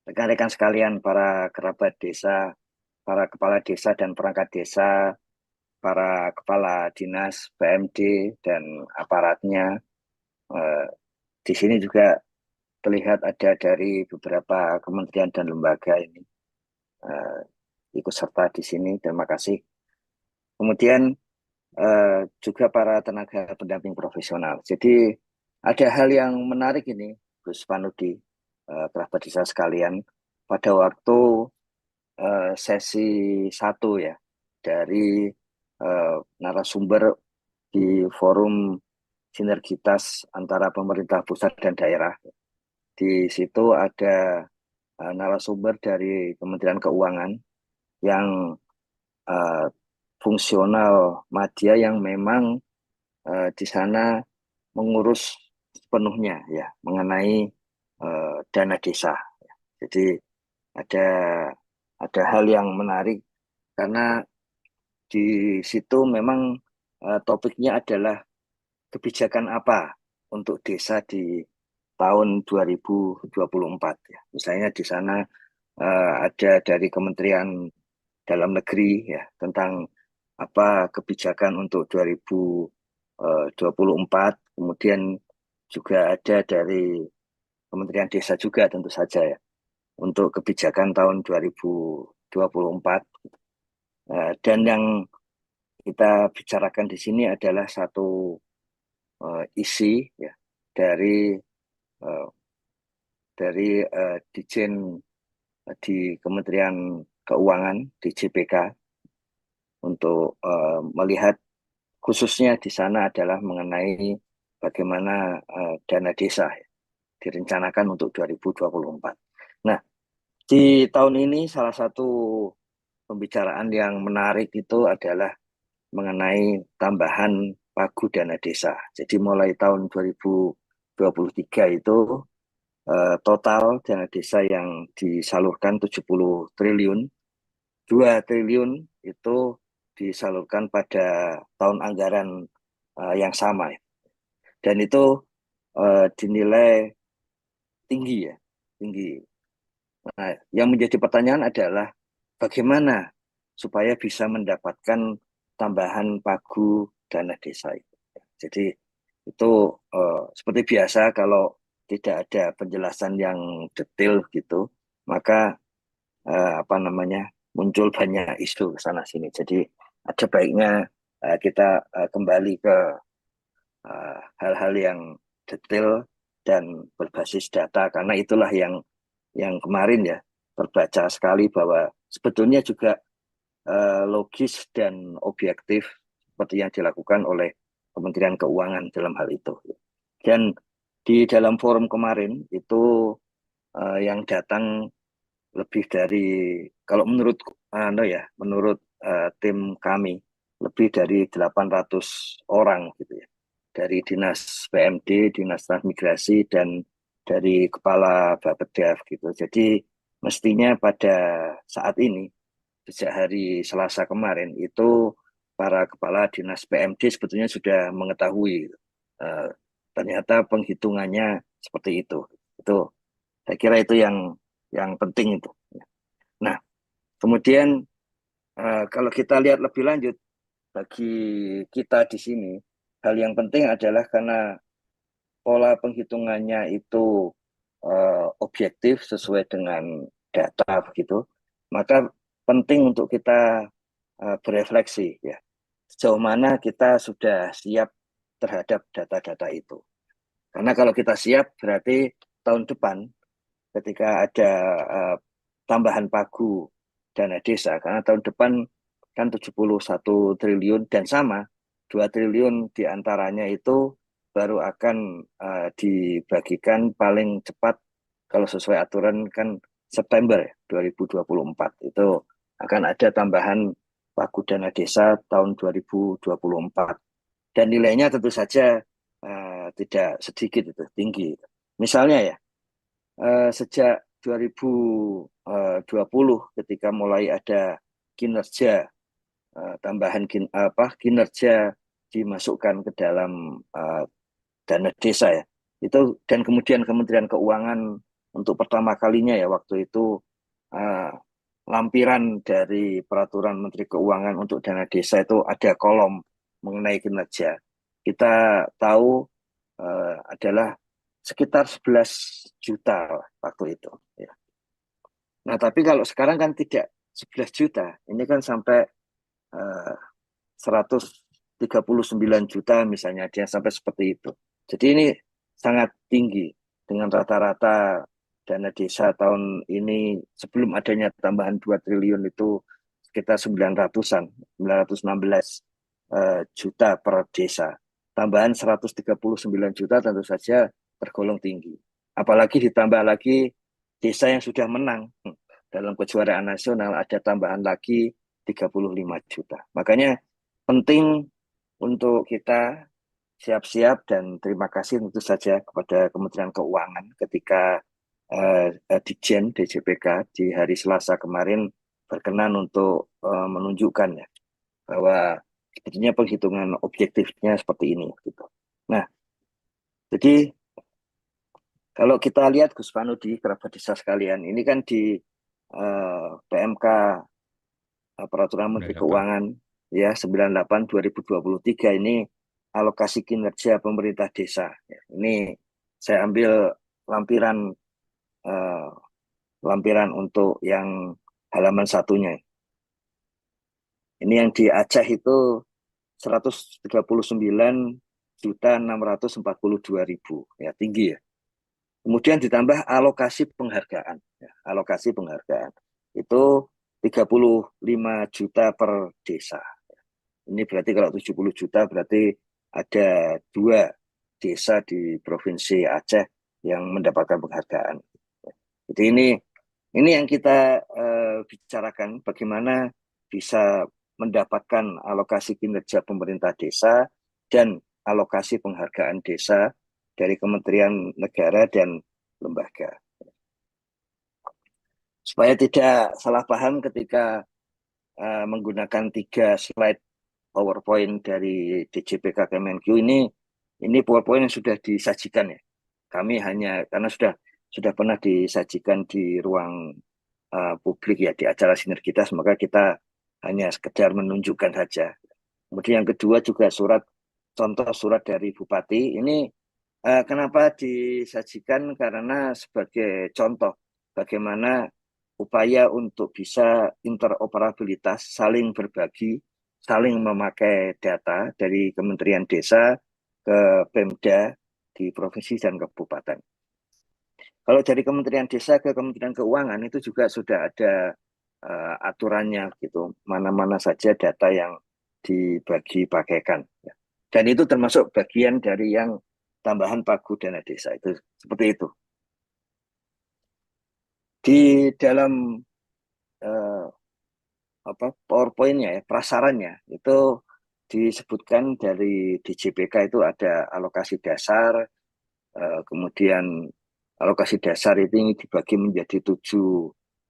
rekan-rekan sekalian, para kerabat desa, para kepala desa dan perangkat desa, para kepala dinas PMD dan aparatnya. Eh, di sini juga terlihat ada dari beberapa kementerian dan lembaga ini eh, ikut serta di sini. Terima kasih. Kemudian juga para tenaga pendamping profesional. Jadi ada hal yang menarik ini, Gus Panudi, kerabat desa sekalian, pada waktu sesi satu ya dari narasumber di forum sinergitas antara pemerintah pusat dan daerah. Di situ ada narasumber dari Kementerian Keuangan yang eh, fungsional media yang memang di sana mengurus sepenuhnya ya mengenai dana desa. Jadi ada hal yang menarik karena di situ memang topiknya adalah kebijakan apa untuk desa di tahun 2024 ya. Misalnya di sana ada dari Kementerian Dalam Negeri ya tentang apa kebijakan untuk 2024, kemudian juga ada dari Kementerian Desa juga tentu saja ya untuk kebijakan tahun 2024. Dan yang kita bicarakan di sini adalah satu isi ya dari eh, Dijen di Kementerian Keuangan di JPK untuk melihat khususnya di sana adalah mengenai bagaimana dana desa ya, direncanakan untuk 2024. Nah, di tahun ini salah satu pembicaraan yang menarik itu adalah mengenai tambahan pagu dana desa. Jadi mulai tahun 2023 itu total dana desa yang disalurkan 70 triliun, 2 triliun itu disalurkan pada tahun anggaran yang sama. Dan itu dinilai tinggi ya, tinggi. Nah, yang menjadi pertanyaan adalah bagaimana supaya bisa mendapatkan tambahan pagu dana desa itu. Jadi itu seperti biasa kalau tidak ada penjelasan yang detail gitu, maka apa namanya muncul banyak isu ke sana sini. Jadi ada baiknya kita kembali ke hal-hal yang detail dan berbasis data karena itulah yang kemarin ya terbaca sekali bahwa sebetulnya juga logis dan objektif seperti yang dilakukan oleh Kementerian Keuangan dalam hal itu. Dan di dalam forum kemarin itu yang datang lebih dari kalau menurut menurut tim kami lebih dari 800 orang gitu ya. Dari Dinas PMD, Dinas Transmigrasi dan dari Kepala Bappedev gitu. Jadi mestinya pada saat ini sejak hari Selasa kemarin itu para kepala dinas PMD sebetulnya sudah mengetahui eh, ternyata penghitungannya seperti itu. Itu saya kira itu yang penting itu. Nah, kemudian kalau kita lihat lebih lanjut bagi kita di sini hal yang penting adalah karena pola penghitungannya itu objektif sesuai dengan data begitu, maka penting untuk kita berefleksi ya sejauh mana kita sudah siap terhadap data-data itu. Karena kalau kita siap berarti tahun depan ketika ada tambahan pagu dana desa karena tahun depan kan 71 triliun dan sama 2 triliun diantaranya itu baru akan dibagikan paling cepat kalau sesuai aturan kan September ya, 2024 itu akan ada tambahan pagu dana desa tahun 2024 dan nilainya tentu saja tidak sedikit itu tinggi. Misalnya ya sejak 2020 ketika mulai ada kinerja tambahan kinerja dimasukkan ke dalam dana desa ya itu dan kemudian Kementerian Keuangan untuk pertama kalinya ya waktu itu uh, lampiran dari peraturan Menteri Keuangan untuk dana desa itu ada kolom mengenai kinerja. Kita tahu adalah sekitar 11 juta waktu itu. Ya. Nah, tapi kalau sekarang kan tidak 11 juta, ini kan sampai 139 juta misalnya, dia sampai seperti itu. Jadi ini sangat tinggi dengan rata-rata dana desa tahun ini sebelum adanya tambahan 2 triliun itu sekitar 900-an, 916 juta per desa. Tambahan 139 juta tentu saja tergolong tinggi. Apalagi ditambah lagi desa yang sudah menang dalam kejuaraan nasional ada tambahan lagi 35 juta. Makanya penting untuk kita siap-siap dan terima kasih tentu saja kepada Kementerian Keuangan ketika Ditjen DJPK di hari Selasa kemarin berkenan untuk menunjukkan ya bahwa sebetulnya penghitungan objektifnya seperti ini gitu. Nah, jadi kalau kita lihat Gus Panudi, kerabat desa sekalian, ini kan di PMK Peraturan Menteri 98. Keuangan ya 98 2023 ini alokasi kinerja pemerintah desa. Ya, ini saya ambil lampiran eh, lampiran untuk yang halaman satunya. Ini yang di Aceh itu 139.642.000 ya tinggi ya. Kemudian ditambah alokasi penghargaan. Ya, alokasi penghargaan itu 35 juta per desa. Ini berarti kalau 70 juta berarti ada 2 desa di Provinsi Aceh yang mendapatkan penghargaan. Jadi ini yang kita bicarakan bagaimana bisa mendapatkan alokasi kinerja pemerintah desa dan alokasi penghargaan desa dari Kementerian Negara dan lembaga. Supaya tidak salah paham ketika menggunakan 3 slide PowerPoint dari DJPK Kemenq ini PowerPoint yang sudah disajikan ya. Kami hanya karena sudah pernah disajikan di ruang publik ya di acara sinergitas, maka kita hanya sekedar menunjukkan saja. Kemudian yang kedua juga contoh surat dari Bupati ini kenapa disajikan karena sebagai contoh bagaimana upaya untuk bisa interoperabilitas, saling berbagi, saling memakai data dari Kementerian Desa ke Pemda di provinsi dan kabupaten. Kalau dari Kementerian Desa ke Kementerian Keuangan itu juga sudah ada aturannya gitu, mana-mana saja data yang dibagi pakaikan. Ya. Dan itu termasuk bagian dari yang tambahan pagu dana desa itu seperti itu. Di dalam eh, PowerPoint-nya ya, prasarannya itu disebutkan dari DJPK itu ada alokasi dasar, kemudian alokasi dasar itu dibagi menjadi 7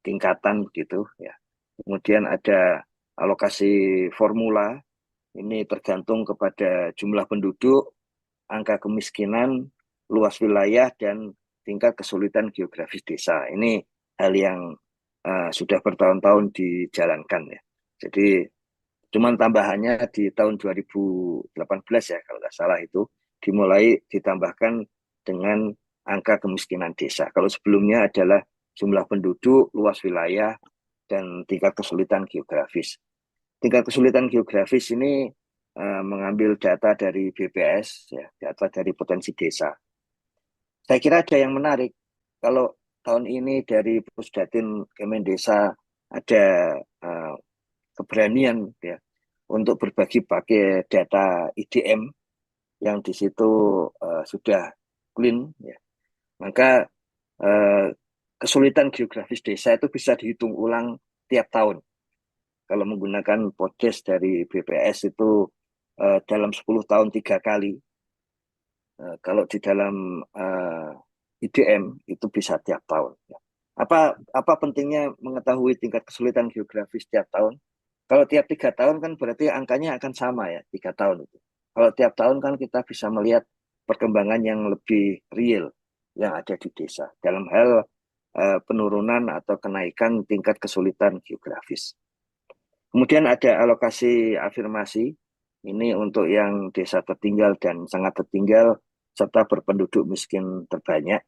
tingkatan begitu ya. Kemudian ada alokasi formula, ini tergantung kepada jumlah penduduk, angka kemiskinan, luas wilayah, dan tingkat kesulitan geografis desa. Ini hal yang sudah bertahun-tahun dijalankan ya. Jadi cuman tambahannya di tahun 2018 ya kalau nggak salah itu dimulai ditambahkan dengan angka kemiskinan desa. Kalau sebelumnya adalah jumlah penduduk, luas wilayah, dan tingkat kesulitan geografis. Tingkat kesulitan geografis ini mengambil data dari BPS, ya, data dari potensi desa. Saya kira ada yang menarik. Kalau tahun ini dari Pusdatin Kemendesa ada uh, keberanian ya untuk berbagi pakai data IDM yang di situ sudah clean, ya. Maka uh, kesulitan geografis desa itu bisa dihitung ulang tiap tahun. Kalau menggunakan podcast dari BPS itu dalam 10 tahun 3 kali. Kalau di dalam IDM itu bisa tiap tahun. Ya. Apa pentingnya mengetahui tingkat kesulitan geografis tiap tahun? Kalau tiap 3 tahun kan berarti angkanya akan sama ya 3 tahun itu. Kalau tiap tahun kan kita bisa melihat perkembangan yang lebih real, yang ada di desa dalam hal penurunan atau kenaikan tingkat kesulitan geografis. Kemudian ada alokasi afirmasi, ini untuk yang desa tertinggal dan sangat tertinggal, serta berpenduduk miskin terbanyak.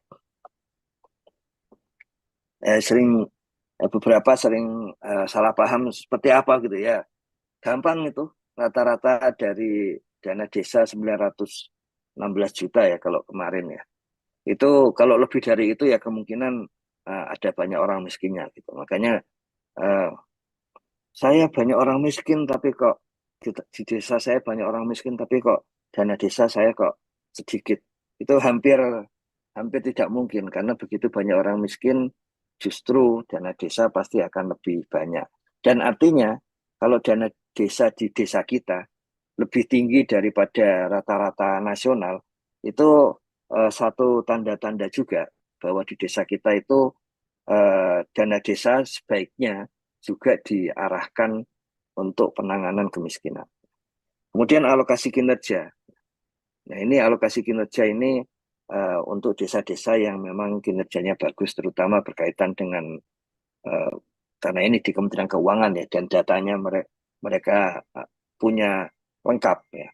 Beberapa sering salah paham seperti apa gitu ya. Gampang itu, rata-rata dari dana desa 916 juta ya kalau kemarin ya. Itu kalau lebih dari itu ya kemungkinan ada banyak orang miskinnya gitu. Makanya eh, saya banyak orang miskin tapi kok di desa saya banyak orang miskin tapi kok dana desa saya kok sedikit. Itu hampir hampir tidak mungkin karena begitu banyak orang miskin justru dana desa pasti akan lebih banyak. Dan artinya kalau dana desa di desa kita lebih tinggi daripada rata-rata nasional, itu satu tanda-tanda juga bahwa di desa kita itu dana desa sebaiknya juga diarahkan untuk penanganan kemiskinan. Kemudian alokasi kinerja. Nah, ini alokasi kinerja ini untuk desa-desa yang memang kinerjanya bagus, terutama berkaitan dengan uh, karena ini di Kementerian Keuangan ya, dan datanya mereka punya lengkap ya.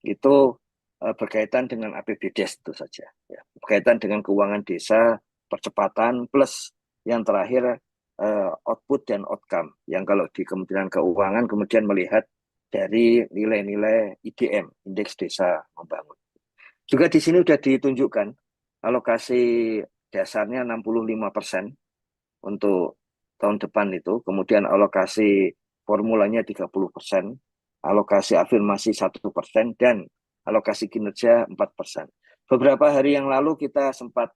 Itu berkaitan dengan APBDes itu saja. Ya. Berkaitan dengan keuangan desa, percepatan, plus yang terakhir output dan outcome. Yang kalau di Kementerian Keuangan kemudian melihat dari nilai-nilai IDM, Indeks Desa Membangun. Juga di sini sudah ditunjukkan alokasi dasarnya 65% untuk tahun depan itu, kemudian alokasi formulanya 30%, alokasi afirmasi 1%, dan alokasi kinerja 4%. Beberapa hari yang lalu kita sempat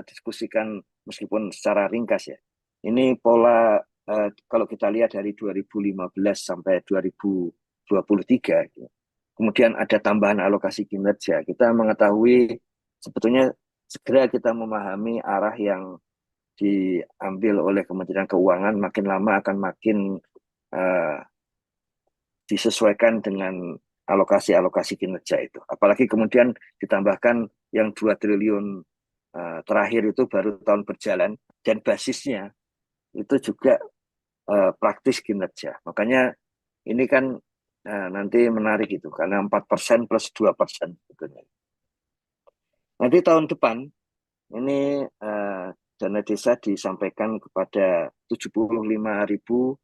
diskusikan meskipun secara ringkas ya. Ini pola kalau kita lihat dari 2015 sampai 2023, kemudian ada tambahan alokasi kinerja. Kita mengetahui sebetulnya segera kita memahami arah yang diambil oleh Kementerian Keuangan makin lama akan makin uh, disesuaikan dengan alokasi-alokasi kinerja itu. Apalagi kemudian ditambahkan yang 2 triliun terakhir itu baru tahun berjalan dan basisnya itu juga praktis kinerja. Makanya ini kan nanti menarik itu karena 4% plus 2% sebetulnya. Nanti tahun depan ini dana desa disampaikan kepada 75.265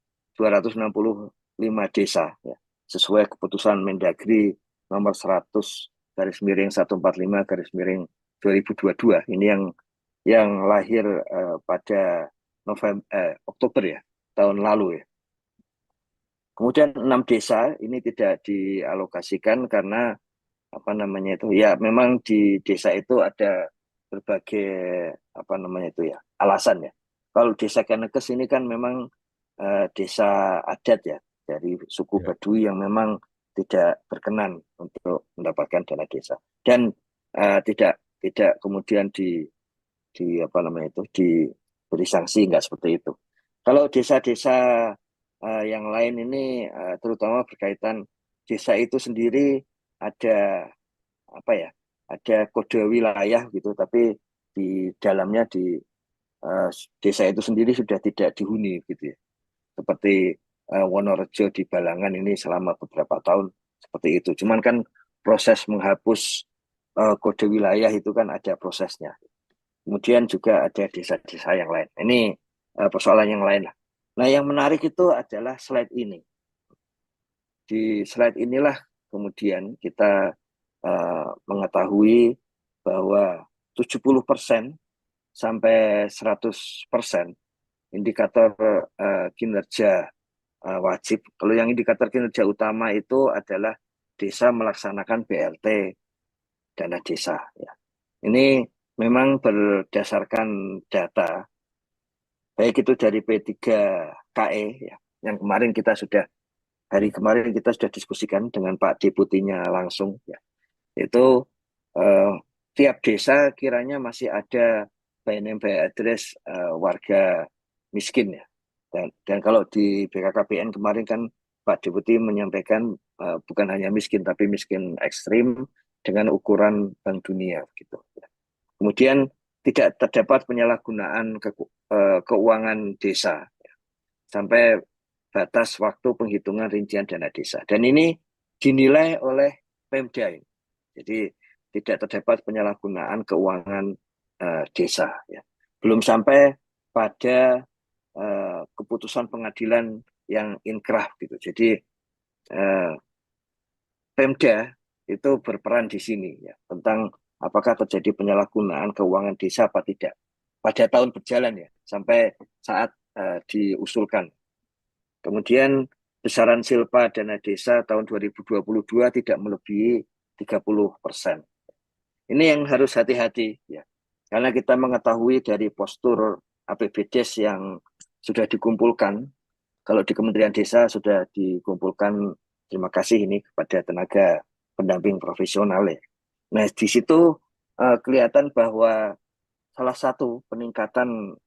desa ya, sesuai keputusan Mendagri nomor 100 garis miring 145 garis miring 2022. Ini yang lahir pada Oktober ya tahun lalu ya. Kemudian 6 desa ini tidak dialokasikan karena apa namanya itu ya memang di desa itu ada berbagai apa namanya itu ya alasan ya. Kalau desa Kenekes ini kan memang desa adat ya dari suku Ya. Baduy yang memang tidak berkenan untuk mendapatkan dana desa dan tidak tidak kemudian di apa namanya itu diberi sanksi nggak seperti itu. Kalau desa-desa yang lain ini terutama berkaitan desa itu sendiri ada apa ya ada kode wilayah gitu tapi di dalamnya di uh, desa itu sendiri sudah tidak dihuni gitu ya seperti Wonorejo di Balangan ini selama beberapa tahun seperti itu cuman kan proses menghapus kode wilayah itu kan ada prosesnya kemudian juga ada desa-desa yang lain ini persoalan yang lain lah. Nah yang menarik itu adalah slide ini. Di slide inilah kemudian kita mengetahui bahwa 70% sampai 100% indikator kinerja wajib. Kalau yang indikator kinerja utama itu adalah desa melaksanakan BLT dana desa. Ya. Ini memang berdasarkan data, baik itu dari P3KE, ya, yang kemarin kita sudah hari kemarin kita sudah diskusikan dengan Pak Deputinya langsung ya. Itu eh, tiap desa kiranya masih ada by name by address warga miskin ya. Dan kalau di BKKBN kemarin kan Pak Deputi menyampaikan bukan hanya miskin tapi miskin ekstrim dengan ukuran Bank Dunia gitu. Kemudian tidak terdapat penyalahgunaan keuangan desa sampai batas waktu penghitungan rincian dana desa. Dan ini dinilai oleh Pemda. Jadi tidak terdapat penyalahgunaan keuangan desa. Ya. Belum sampai pada keputusan pengadilan yang inkrah gitu. Jadi Pemda itu berperan di sini ya tentang apakah terjadi penyalahgunaan keuangan desa apa tidak pada tahun berjalan ya sampai saat diusulkan. Kemudian besaran silpa dana desa tahun 2022 tidak melebihi 30%. Ini yang harus hati-hati ya. Karena kita mengetahui dari postur APBDes yang sudah dikumpulkan, kalau di Kementerian Desa sudah dikumpulkan, terima kasih ini kepada tenaga pendamping profesional ya. Nah, di situ kelihatan bahwa salah satu peningkatan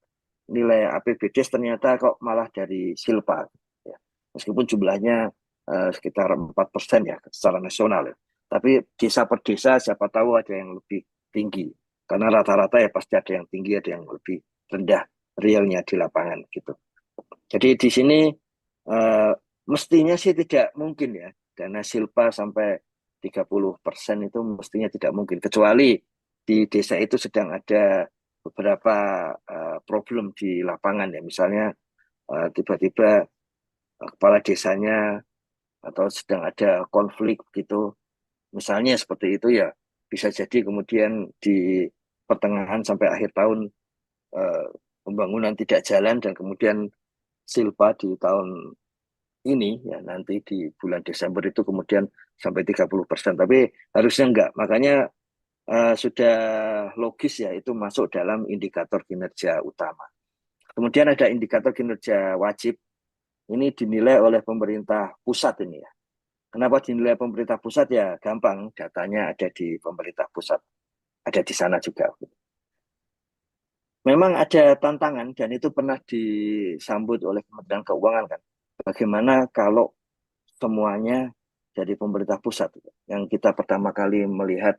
nilai APBDes ternyata kok malah dari silpa. Ya. Meskipun jumlahnya sekitar 4% ya secara nasional ya. Tapi desa per desa siapa tahu ada yang lebih tinggi. Karena rata-rata ya pasti ada yang tinggi, ada yang lebih rendah realnya di lapangan gitu. Jadi di sini eh, mestinya sih tidak mungkin ya dana silpa sampai 30% itu mestinya tidak mungkin kecuali di desa itu sedang ada beberapa problem di lapangan ya misalnya tiba-tiba kepala desanya atau sedang ada konflik gitu misalnya seperti itu ya bisa jadi kemudian di pertengahan sampai akhir tahun eh, pembangunan tidak jalan dan kemudian silpa di tahun ini ya nanti di bulan Desember itu kemudian sampai 30%. Tapi harusnya enggak. Makanya sudah logis ya itu masuk dalam indikator kinerja utama. Kemudian ada indikator kinerja wajib. Ini dinilai oleh pemerintah pusat ini ya. Kenapa dinilai pemerintah pusat ya? Gampang, datanya ada di pemerintah pusat. Ada di sana juga. Memang ada tantangan dan itu pernah disambut oleh Kementerian Keuangan kan. Bagaimana kalau semuanya dari pemerintah pusat yang kita pertama kali melihat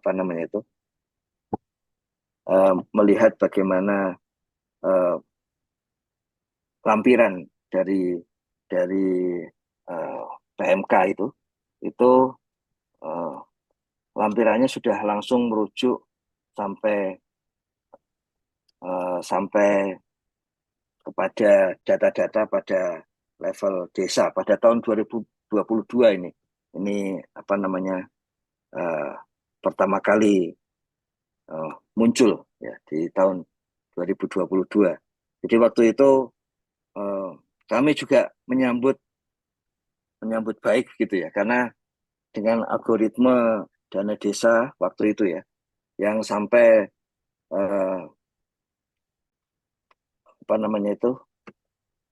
apa namanya itu melihat bagaimana uh, lampiran dari PMK itu uh, lampirannya sudah langsung merujuk sampai sampai kepada data-data pada level desa pada tahun 2022 ini. Ini apa namanya uh, pertama kali muncul ya di tahun 2022. Jadi waktu itu uh, kami juga menyambut baik gitu ya karena dengan algoritma dana desa waktu itu ya yang sampai uh, apa namanya itu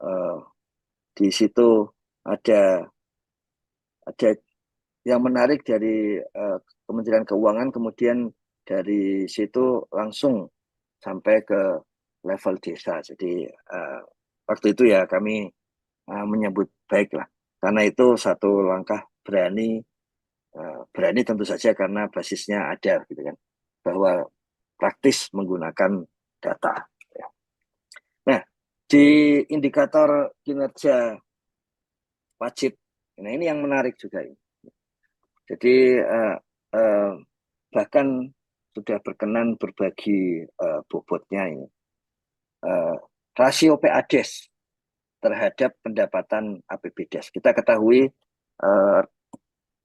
uh, di situ ada yang menarik dari Kementerian Keuangan kemudian dari situ langsung sampai ke level desa. Jadi waktu itu ya kami menyambut baik lah karena itu satu langkah berani berani tentu saja karena basisnya ada gitu kan bahwa praktis menggunakan data. Ya. Nah di indikator kinerja wajib, nah ini yang menarik juga ini. Jadi uh, bahkan sudah berkenan berbagi bobotnya ini. Rasio PADES terhadap pendapatan APBDes. Kita ketahui uh,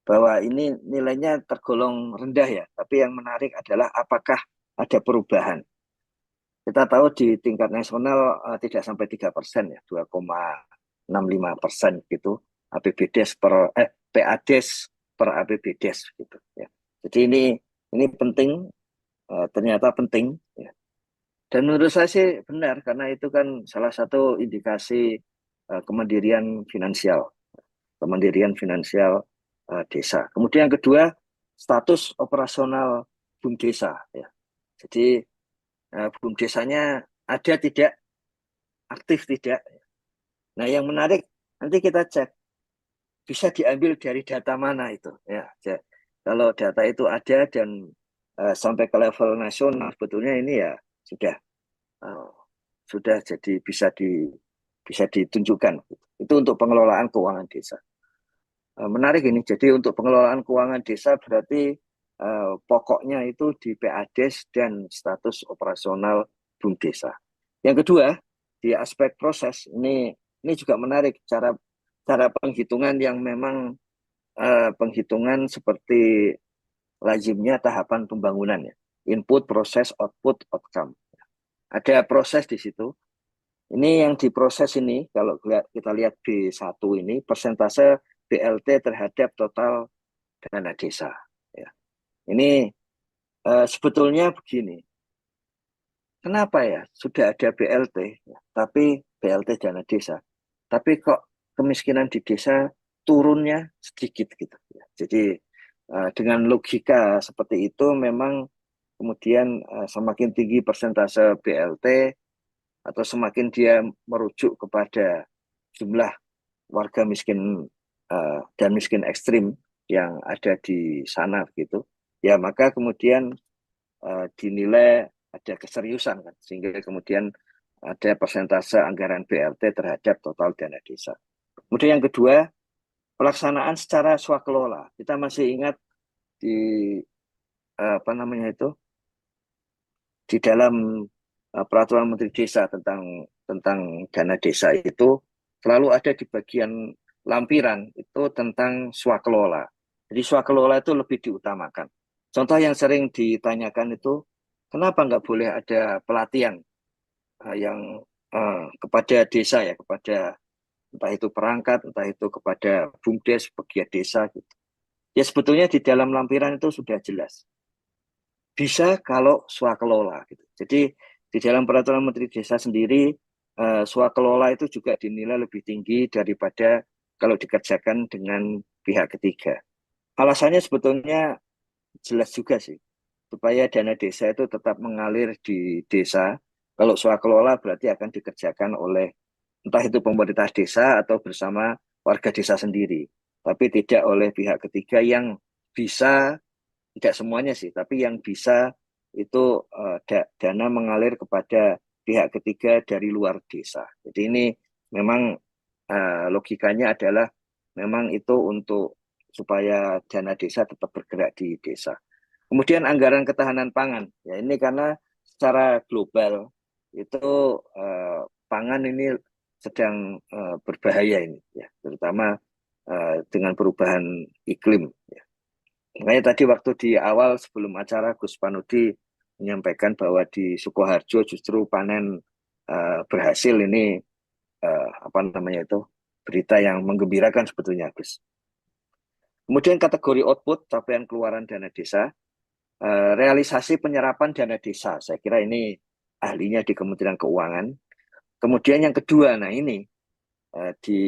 bahwa ini nilainya tergolong rendah ya, tapi yang menarik adalah apakah ada perubahan. Kita tahu di tingkat nasional tidak sampai 3% ya, 2,65% gitu APBDes PADES per APBDes gitu ya. Jadi ini penting ternyata penting ya. Dan menurut saya sih benar karena itu kan salah satu indikasi kemandirian finansial desa. Kemudian yang kedua status operasional BUMDesa ya. Jadi BUMDesanya ada tidak, aktif tidak. Nah yang menarik nanti kita cek bisa diambil dari data mana itu ya. Kalau data itu ada dan sampai ke level nasional sebetulnya ini ya sudah eh, sudah jadi bisa ditunjukkan. Itu untuk pengelolaan keuangan desa. Menarik ini. Jadi untuk pengelolaan keuangan desa berarti pokoknya itu di PADES dan status operasional BUMDesa. Yang kedua, di aspek proses ini juga menarik cara cara penghitungan yang memang penghitungan seperti lazimnya tahapan pembangunan ya. Input, proses, output, outcome. Ada proses di situ. Ini yang diproses ini, kalau kita lihat B1 ini, persentase BLT terhadap total dana desa. Ya. Ini sebetulnya begini, kenapa ya sudah ada BLT, ya, tapi BLT dana desa, tapi kok kemiskinan di desa turunnya sedikit gitu. Ya. Jadi dengan logika seperti itu memang kemudian semakin tinggi persentase BLT atau semakin dia merujuk kepada jumlah warga miskin dan miskin ekstrim yang ada di sana gitu, ya maka kemudian dinilai ada keseriusan kan, sehingga kemudian ada persentase anggaran BLT terhadap total dana desa. Kemudian yang kedua, pelaksanaan secara swakelola. Kita masih ingat di apa namanya itu di dalam peraturan Menteri Desa tentang dana desa itu selalu ada di bagian lampiran itu tentang swakelola. Jadi swakelola itu lebih diutamakan. Contoh yang sering ditanyakan itu, kenapa nggak boleh ada pelatihan yang kepada desa ya, kepada entah itu perangkat, entah itu kepada BUMDes, pegiat desa gitu. Ya sebetulnya di dalam lampiran itu sudah jelas. Bisa kalau swakelola gitu. Jadi di dalam peraturan Menteri Desa sendiri swakelola itu juga dinilai lebih tinggi daripada kalau dikerjakan dengan pihak ketiga. Alasannya sebetulnya jelas juga sih, supaya dana desa itu tetap mengalir di desa. Kalau swakelola berarti akan dikerjakan oleh entah itu pemerintah desa atau bersama warga desa sendiri, tapi tidak oleh pihak ketiga yang bisa, tidak semuanya sih, tapi yang bisa itu dana mengalir kepada pihak ketiga dari luar desa. Jadi ini memang logikanya adalah memang itu untuk supaya dana desa tetap bergerak di desa. Kemudian anggaran ketahanan pangan. Ya ini karena secara global itu pangan ini sedang berbahaya ini ya, terutama dengan perubahan iklim ya. Makanya tadi waktu di awal sebelum acara Gus Panudi menyampaikan bahwa di Sukoharjo justru panen berhasil ini apa namanya itu berita yang menggembirakan sebetulnya Gus. Kemudian kategori output capaian keluaran dana desa, realisasi penyerapan dana desa. Saya kira ini ahlinya di Kementerian Keuangan. Kemudian yang kedua, nah ini di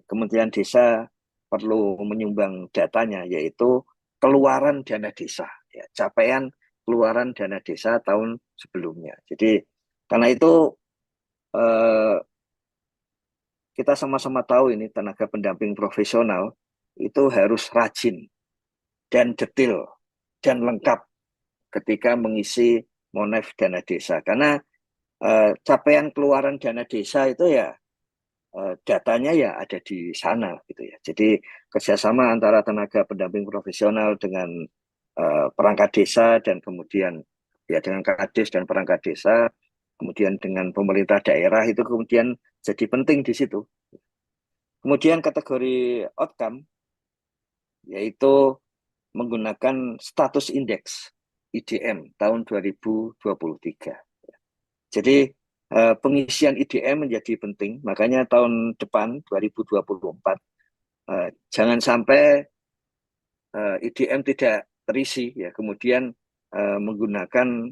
Kementerian Desa perlu menyumbang datanya, yaitu keluaran dana desa, ya, capaian keluaran dana desa tahun sebelumnya. Jadi karena itu eh, kita sama-sama tahu ini tenaga pendamping profesional itu harus rajin dan detail dan lengkap ketika mengisi Monef dana desa. Karena capaian keluaran dana desa itu ya datanya ya ada di sana gitu ya. Jadi kerjasama antara tenaga pendamping profesional dengan perangkat desa dan kemudian ya dengan Kades dan perangkat desa, kemudian dengan pemerintah daerah itu kemudian jadi penting di situ. Kemudian kategori outcome yaitu menggunakan status indeks IDM tahun 2023. Jadi pengisian IDM menjadi penting, makanya tahun depan 2024 jangan sampai IDM tidak terisi ya, kemudian menggunakan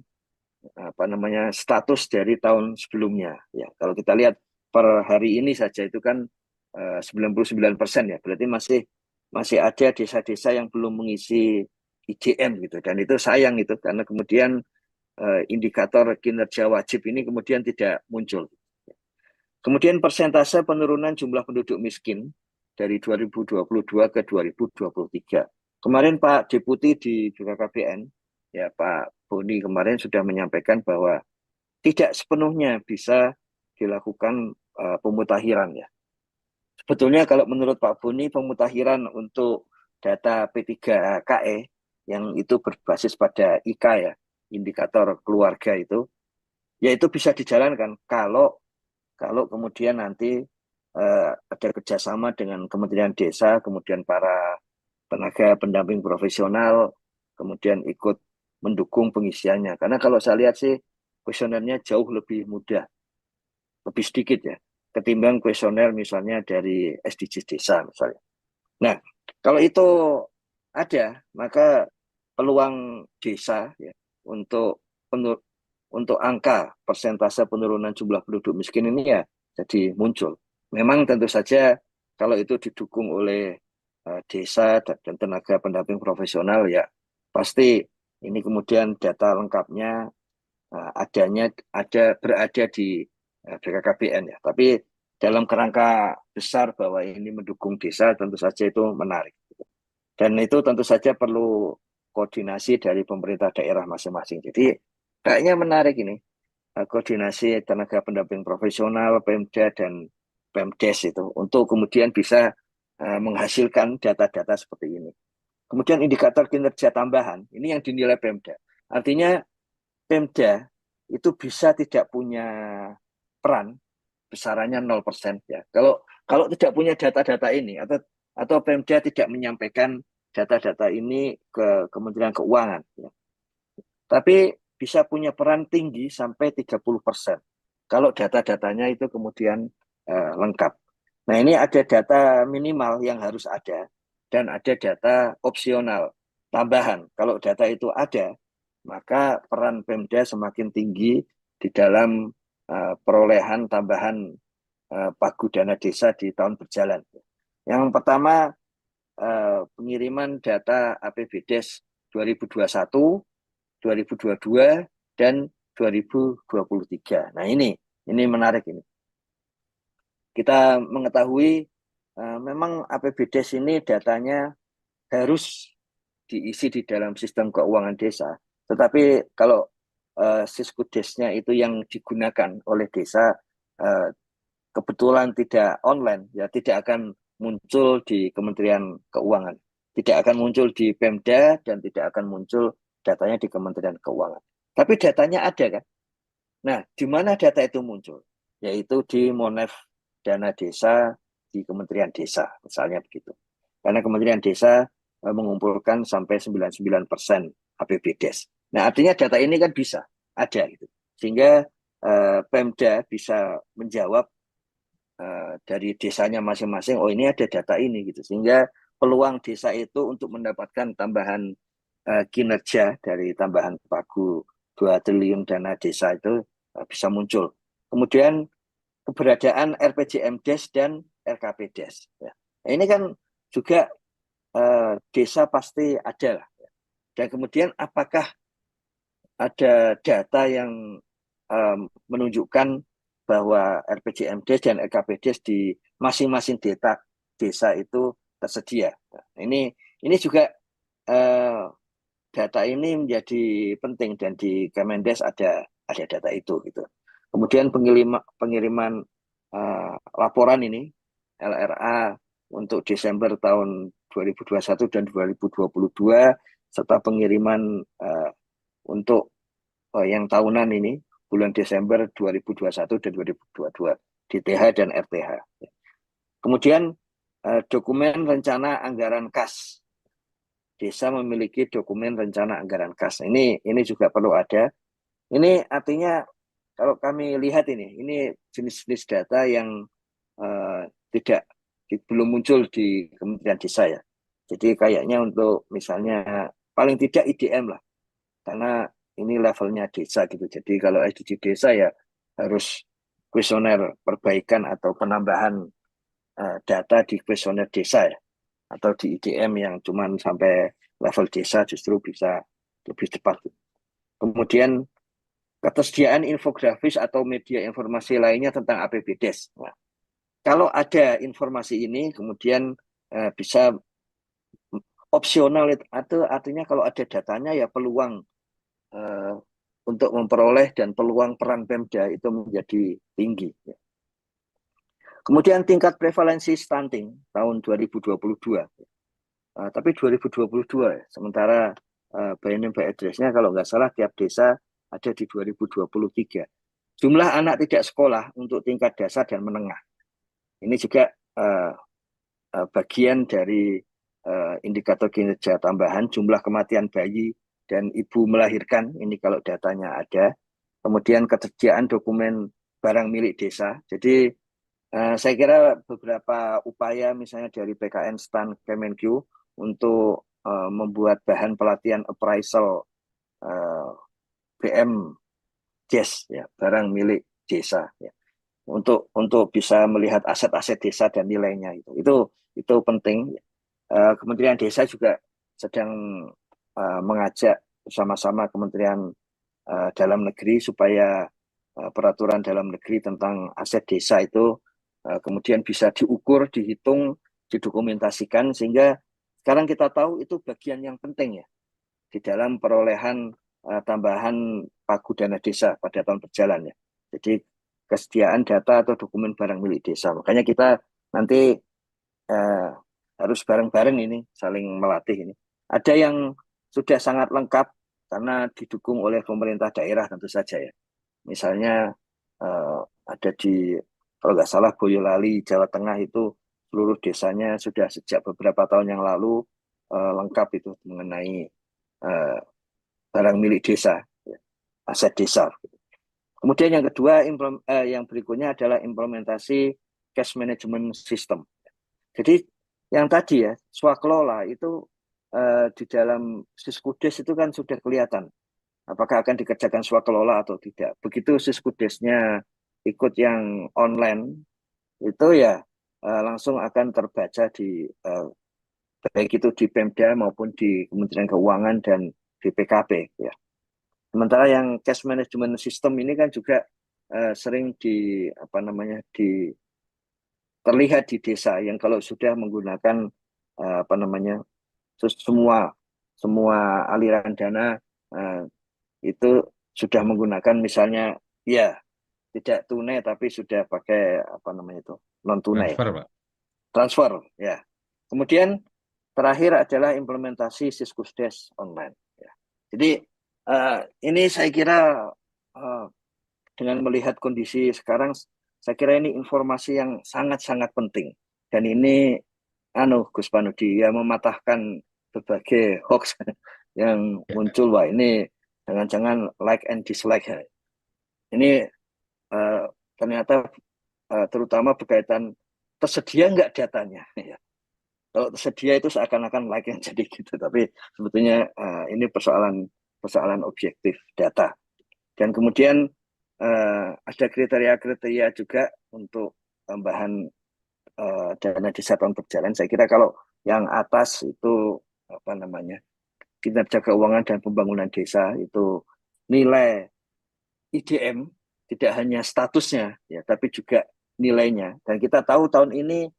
apa namanya status dari tahun sebelumnya ya. Kalau kita lihat per hari ini saja itu kan 99% ya, berarti masih masih ada desa-desa yang belum mengisi IDM gitu, dan itu sayang itu karena kemudian indikator kinerja wajib ini kemudian tidak muncul. Kemudian persentase penurunan jumlah penduduk miskin dari 2022 ke 2023. Kemarin Pak Deputi di BKKBN ya Pak Boni kemarin sudah menyampaikan bahwa tidak sepenuhnya bisa dilakukan pemutakhiran ya. Sebetulnya kalau menurut Pak Boni pemutakhiran untuk data P3KE yang itu berbasis pada IK ya, indikator keluarga itu, ya itu bisa dijalankan kalau kalau kemudian nanti ada kerjasama dengan Kementerian Desa, kemudian para tenaga pendamping profesional, kemudian ikut mendukung pengisiannya. Karena kalau saya lihat sih kuesionernya jauh lebih mudah, lebih sedikit ya, ketimbang kuesioner misalnya dari SDGs desa misalnya. Nah, kalau itu ada, maka peluang desa ya untuk untuk angka persentase penurunan jumlah penduduk miskin ini ya jadi muncul. Memang tentu saja kalau itu didukung oleh desa dan tenaga pendamping profesional ya pasti ini kemudian data lengkapnya berada di BKKBN ya. Tapi dalam kerangka besar bahwa ini mendukung desa tentu saja itu menarik. Dan itu tentu saja perlu koordinasi dari pemerintah daerah masing-masing. Jadi kayaknya menarik ini koordinasi tenaga pendamping profesional, Pemda dan Pemdes itu untuk kemudian bisa menghasilkan data-data seperti ini. Kemudian indikator kinerja tambahan, ini yang dinilai Pemda. Artinya Pemda itu bisa tidak punya peran besarannya 0% ya. Kalau kalau tidak punya data-data ini atau Pemda tidak menyampaikan data-data ini ke Kementerian Keuangan ya. Tapi bisa punya peran tinggi sampai 30% kalau data-datanya itu kemudian lengkap. Nah, ini ada data minimal yang harus ada dan ada data opsional tambahan. Kalau data itu ada, maka peran Pemda semakin tinggi di dalam perolehan tambahan pagu dana desa di tahun berjalan. Yang pertama pengiriman data APBDes 2021, 2022, dan 2023. Nah ini menarik ini. Kita mengetahui memang APBDes ini datanya harus diisi di dalam sistem keuangan desa. Tetapi kalau Siskudesnya itu yang digunakan oleh desa kebetulan tidak online, ya tidak akan muncul di Kementerian Keuangan, tidak akan muncul di Pemda dan tidak akan muncul datanya di Kementerian Keuangan. Tapi datanya ada kan? Nah, di mana data itu muncul? Yaitu di Monef Dana Desa di Kementerian Desa, misalnya begitu. Karena Kementerian Desa mengumpulkan sampai 99% APBDes. Nah, artinya data ini kan bisa ada gitu. Sehingga Pemda bisa menjawab dari desanya masing-masing, oh ini ada data ini gitu. Sehingga peluang desa itu untuk mendapatkan tambahan kinerja dari tambahan pagu 2 triliun dana desa itu bisa muncul. Kemudian keberadaan RPJMDes dan RKPDes. Ya. Nah, ini kan juga desa pasti ada lah. Dan kemudian apakah ada data yang menunjukkan bahwa RPJMDes dan RKPDes di masing-masing desa itu tersedia. Nah, ini juga eh, data ini menjadi penting dan di Kemendes ada data itu gitu. Kemudian pengiriman laporan ini LRA untuk Desember tahun 2021 dan 2022 serta pengiriman untuk yang tahunan ini bulan Desember 2021 dan 2022 DTH dan RTH. Kemudian dokumen rencana anggaran kas. Desa memiliki dokumen rencana anggaran kas. Ini juga perlu ada. Ini artinya kalau kami lihat ini jenis-jenis data yang tidak belum muncul di Kementerian Desa ya. Jadi kayaknya untuk misalnya paling tidak IDM lah, karena ini levelnya desa gitu. Jadi kalau SDG desa ya harus kuesioner perbaikan atau penambahan data di kuesioner desa ya, atau di IDM yang cuma sampai level desa justru bisa lebih cepat. Kemudian ketersediaan infografis atau media informasi lainnya tentang APBDes. Nah, kalau ada informasi ini kemudian bisa opsional itu artinya kalau ada datanya ya peluang eh, untuk memperoleh dan peluang peran Pemda itu menjadi tinggi. Kemudian tingkat prevalensi stunting tahun 2022. Tapi 2022 ya. Sementara BNM by address-nya kalau nggak salah tiap desa ada di 2023. Jumlah anak tidak sekolah untuk tingkat dasar dan menengah. Ini juga bagian dari indikator kinerja tambahan jumlah kematian bayi dan ibu melahirkan. Ini kalau datanya ada. Kemudian ketersediaan dokumen barang milik desa. Jadi saya kira beberapa upaya misalnya dari PKN STAN Kemenkyu untuk membuat bahan pelatihan appraisal BM Jazz ya, barang milik desa ya, untuk bisa melihat aset-aset desa dan nilainya itu penting. Kementerian Desa juga sedang mengajak bersama-sama Kementerian Dalam Negeri supaya peraturan dalam negeri tentang aset desa itu kemudian bisa diukur, dihitung, didokumentasikan sehingga sekarang kita tahu itu bagian yang penting ya di dalam perolehan tambahan pagu dana desa pada tahun berjalan ya. Jadi kesediaan data atau dokumen barang milik desa. Makanya kita nanti eh, harus bareng-bareng ini saling melatih ini. Ada yang sudah sangat lengkap karena didukung oleh pemerintah daerah tentu saja ya. Misalnya ada di kalau nggak salah Boyolali, Jawa Tengah itu seluruh desanya sudah sejak beberapa tahun yang lalu lengkap itu mengenai eh, barang milik desa, ya, aset desa. Kemudian yang kedua, yang berikutnya adalah implementasi cash management system. Jadi yang tadi ya, swakelola itu di dalam Siskudes itu kan sudah kelihatan apakah akan dikerjakan swakelola atau tidak. Begitu Siskudesnya ikut yang online, itu ya langsung akan terbaca di baik itu di Pemda maupun di Kementerian Keuangan dan BPKP ya. Sementara yang cash management system ini kan juga sering apa namanya terlihat di desa yang kalau sudah menggunakan apa namanya semua semua aliran dana uh, itu sudah menggunakan misalnya ya tidak tunai tapi sudah pakai apa namanya itu non tunai Transfer, Pak. transfer ya. Kemudian terakhir adalah implementasi Siskusdes online. Ya. Jadi ini saya kira uh, dengan melihat kondisi sekarang, saya kira ini informasi yang sangat-sangat penting. Dan ini, Gus Panudi, ya mematahkan berbagai hoax yang Ya. muncul. Wah, ini jangan-jangan like and dislike. Ya. Ini uh, ternyata terutama berkaitan tersedia nggak datanya. Ya. Kalau tersedia itu seakan-akan like yang jadi gitu. Tapi sebetulnya ini persoalan persoalan objektif data. Dan kemudian ada kriteria-kriteria juga untuk tambahan dana desa tahun berjalan. Saya kira kalau yang atas itu apa namanya kinerja keuangan dan pembangunan desa itu nilai IDM tidak hanya statusnya ya, tapi juga nilainya. Dan kita tahu tahun ini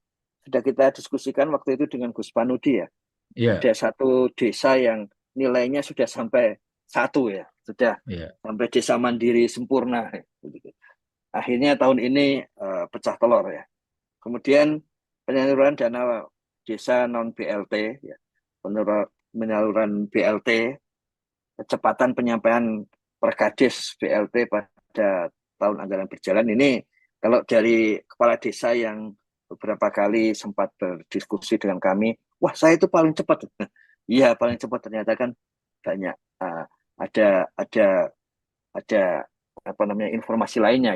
sudah kita diskusikan waktu itu dengan Gus Panudi ya. Iya, Ada satu desa yang nilainya sudah sampai satu ya, sudah iya. sampai desa mandiri sempurna. Akhirnya tahun ini pecah telur ya. Kemudian penyaluran dana desa non BLT, ya. Penyaluran BLT, kecepatan penyampaian Perkades BLT pada tahun anggaran berjalan ini, kalau dari kepala desa yang beberapa kali sempat berdiskusi dengan kami, wah saya itu paling cepat. Iya paling cepat ternyata kan banyak ada ada apa namanya informasi lainnya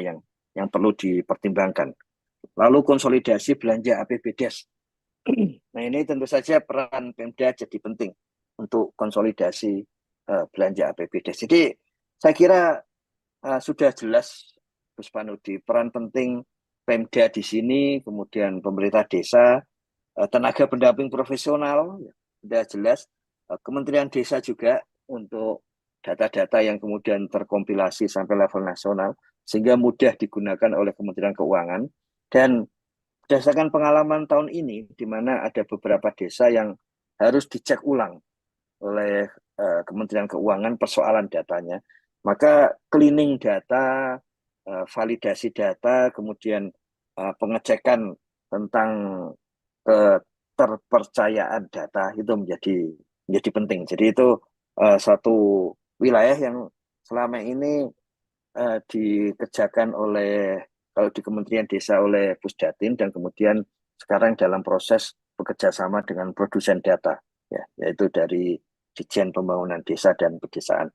yang perlu dipertimbangkan. Lalu konsolidasi belanja APBDes. Nah ini tentu saja peran Pemda jadi penting untuk konsolidasi belanja APBDes. Jadi saya kira sudah jelas Gus Panudi peran penting Pemda di sini, kemudian pemerintah desa, tenaga pendamping profesional, ya, sudah jelas. Kementerian Desa juga untuk data-data yang kemudian terkompilasi sampai level nasional, sehingga mudah digunakan oleh Kementerian Keuangan. Dan berdasarkan pengalaman tahun ini, di mana ada beberapa desa yang harus dicek ulang oleh Kementerian Keuangan persoalan datanya, maka cleaning data, validasi data, kemudian pengecekan tentang keterpercayaan data itu menjadi penting. Jadi itu satu wilayah yang selama ini dikerjakan oleh, kalau di Kementerian Desa oleh Pusdatin, dan kemudian sekarang dalam proses bekerja sama dengan produsen data, ya, yaitu dari Ditjen Pembangunan Desa dan Pedesaan.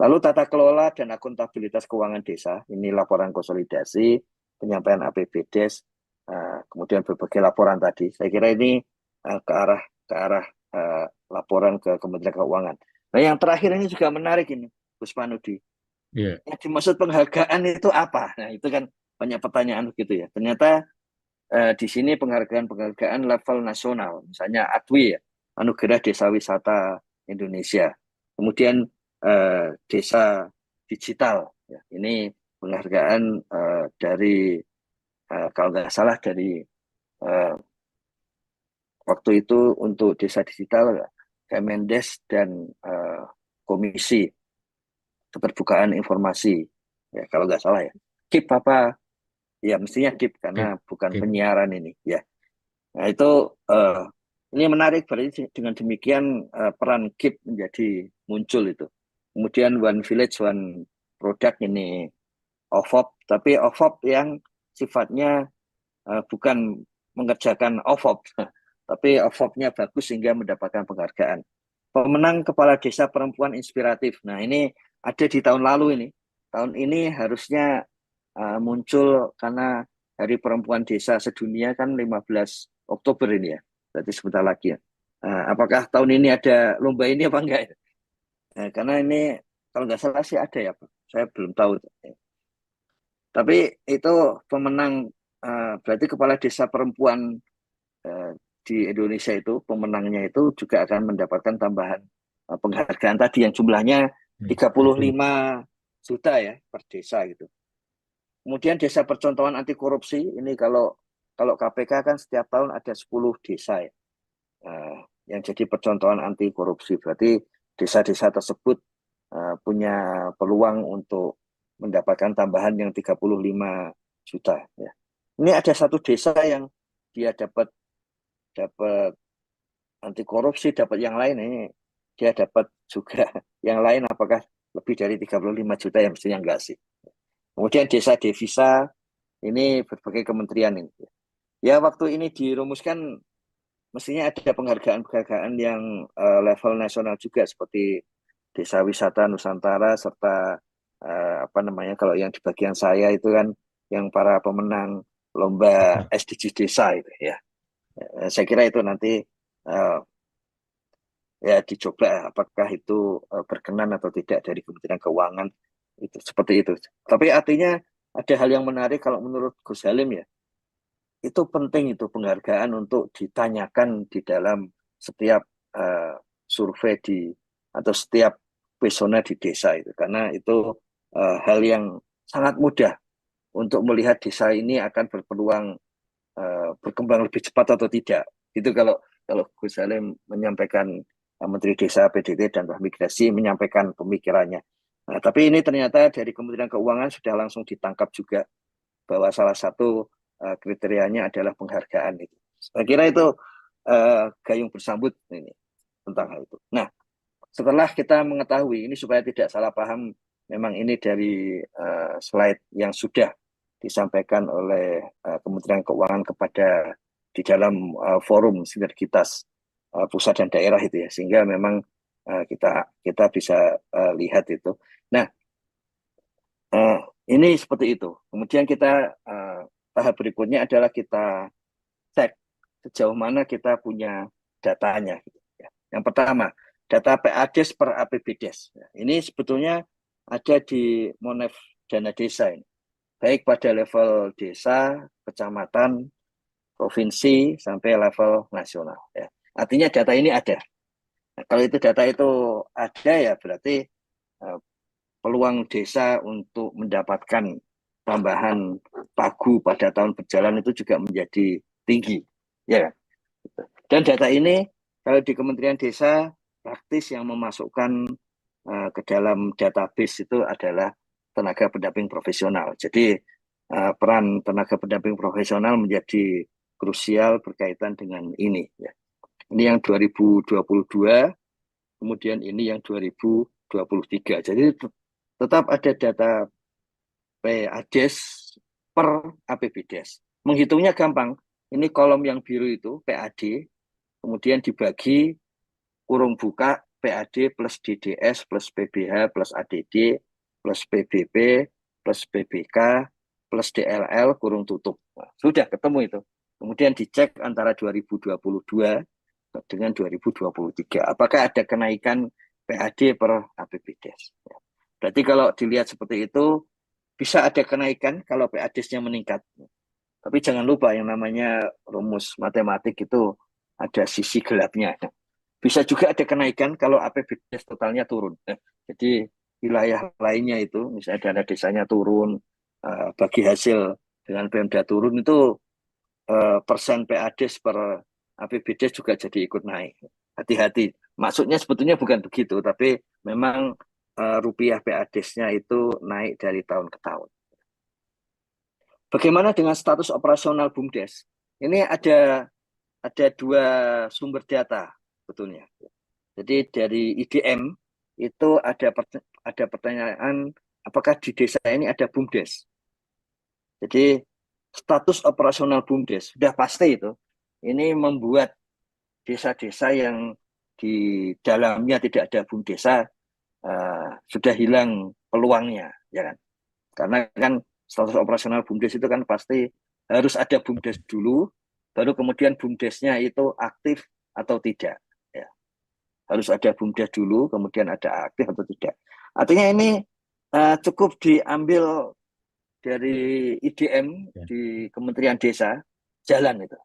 Lalu tata kelola dan akuntabilitas keuangan desa, ini laporan konsolidasi, penyampaian APBDes, kemudian berbagai laporan tadi. Saya kira ini ke arah laporan ke Kementerian Keuangan. Nah, yang terakhir ini juga menarik ini, Gus Panudi. Iya. Yang dimaksud penghargaan itu apa? Nah, itu kan banyak pertanyaan begitu ya. Ternyata di sini penghargaan level nasional, misalnya ADWI ya, Anugerah Desa Wisata Indonesia. Kemudian Desa Digital, ya. Ini penghargaan dari kalau nggak salah dari eh, waktu itu untuk Desa Digital ya, Kemendes dan Komisi Keterbukaan Informasi, ya kalau nggak salah ya. KIP apa? Ya mestinya KIP karena Oke. bukan Oke. penyiaran ini. Ya, nah itu eh, ini menarik, berarti dengan demikian peran KIP menjadi muncul itu. Kemudian One Village One Product ini OVOP, tapi OVOP yang sifatnya bukan mengerjakan OVOP, tapi OVOP-nya bagus sehingga mendapatkan penghargaan. Pemenang Kepala Desa Perempuan Inspiratif. Nah ini ada di tahun lalu ini. Tahun ini harusnya muncul karena Hari Perempuan Desa Sedunia kan 15 Oktober ini ya. Berarti sebentar lagi ya. Apakah tahun ini ada lomba ini apa enggak ya? Karena ini kalau nggak salah sih ada ya, Pak. Saya belum tahu. Tapi itu pemenang, berarti Kepala Desa Perempuan eh, di Indonesia itu, pemenangnya itu juga akan mendapatkan tambahan penghargaan tadi yang jumlahnya Hmm. 20. 35 juta ya per desa gitu. Kemudian desa percontohan anti korupsi ini, kalau kalau KPK kan setiap tahun ada 10 desa ya, yang jadi percontohan anti korupsi. Berarti desa-desa tersebut punya peluang untuk mendapatkan tambahan yang 35 juta ya. Ini ada satu desa yang dia dapat dapat anti korupsi, dapat yang lain ini, dia dapat juga yang lain, apakah lebih dari 35 juta? Ya mestinya enggak sih. Kemudian desa devisa ini berbagai kementerian ini. Ya waktu ini dirumuskan mestinya ada penghargaan-penghargaan yang level nasional juga, seperti Desa Wisata Nusantara, serta apa namanya, kalau yang di bagian saya itu kan yang para pemenang lomba SDGs desa itu ya. Saya kira itu nanti uh, ya dicoba apakah itu berkenan atau tidak dari Kementerian Keuangan, itu seperti itu. Tapi artinya ada hal yang menarik kalau menurut Gus Halim ya, itu penting itu penghargaan untuk ditanyakan di dalam setiap survei atau setiap pesona di desa itu, karena itu hal yang sangat mudah untuk melihat desa ini akan berpeluang berkembang lebih cepat atau tidak. Itu kalau kalau Gus Salim menyampaikan, Menteri Desa, PDT dan Transmigrasi menyampaikan pemikirannya. Nah, tapi ini ternyata dari Kementerian Keuangan sudah langsung ditangkap juga bahwa salah satu kriterianya adalah penghargaan itu. Saya kira itu gayung bersambut ini tentang hal itu. Nah, setelah kita mengetahui ini, supaya tidak salah paham, memang ini dari slide yang sudah disampaikan oleh Kementerian Keuangan kepada di dalam forum sinergitas pusat dan daerah itu ya, sehingga memang kita kita bisa lihat itu. Nah, uh, ini seperti itu. Kemudian kita tahap berikutnya adalah kita cek sejauh mana kita punya datanya gitu, ya. Yang pertama, data PADes per APBDes. Ini sebetulnya ada di Monef Dana Desa ini, baik pada level desa, kecamatan, provinsi, sampai level nasional ya. Artinya data ini ada. Nah, kalau itu data itu ada ya berarti peluang desa untuk mendapatkan tambahan pagu pada tahun berjalan itu juga menjadi tinggi, ya kan? Dan data ini kalau di Kementerian Desa praktis yang memasukkan ke dalam database itu adalah tenaga pendamping profesional. Jadi peran tenaga pendamping profesional menjadi krusial berkaitan dengan ini. Ya. Ini yang 2022, kemudian ini yang 2023. Jadi tetap ada data PADES per APBDes. Menghitungnya gampang. Ini kolom yang biru itu PAD, kemudian dibagi kurung buka PAD plus DDS plus PBH plus ADD plus PBB plus PBK plus DLL kurung tutup. Nah, sudah ketemu itu. Kemudian dicek antara 2022 dengan 2023. Apakah ada kenaikan PAD per APBDes? Berarti kalau dilihat seperti itu, bisa ada kenaikan kalau PADes-nya meningkat. Tapi jangan lupa yang namanya rumus matematik itu ada sisi gelapnya. Bisa juga ada kenaikan kalau APBDes totalnya turun. Jadi wilayah lainnya itu, misalnya dana desanya turun, bagi hasil dengan Pemda turun itu persen PADes per APBDes juga jadi ikut naik. Hati-hati. Maksudnya sebetulnya bukan begitu, tapi memang rupiah PADes-nya itu naik dari tahun ke tahun. Bagaimana dengan status operasional BUMDes? Ini ada dua sumber data sebetulnya. Jadi dari IDM itu ada pertanyaan apakah di desa ini ada BUMDes. Jadi status operasional BUMDes sudah pasti itu. Ini membuat desa-desa yang di dalamnya tidak ada BUMDesa sudah hilang peluangnya, ya kan? Karena kan status operasional BUMDes itu kan pasti harus ada BUMDes dulu, baru kemudian BUMDesnya itu aktif atau tidak. Ya. Harus ada BUMDes dulu, kemudian ada aktif atau tidak. Artinya ini cukup diambil dari IDM di Kementerian Desa, jalan itu.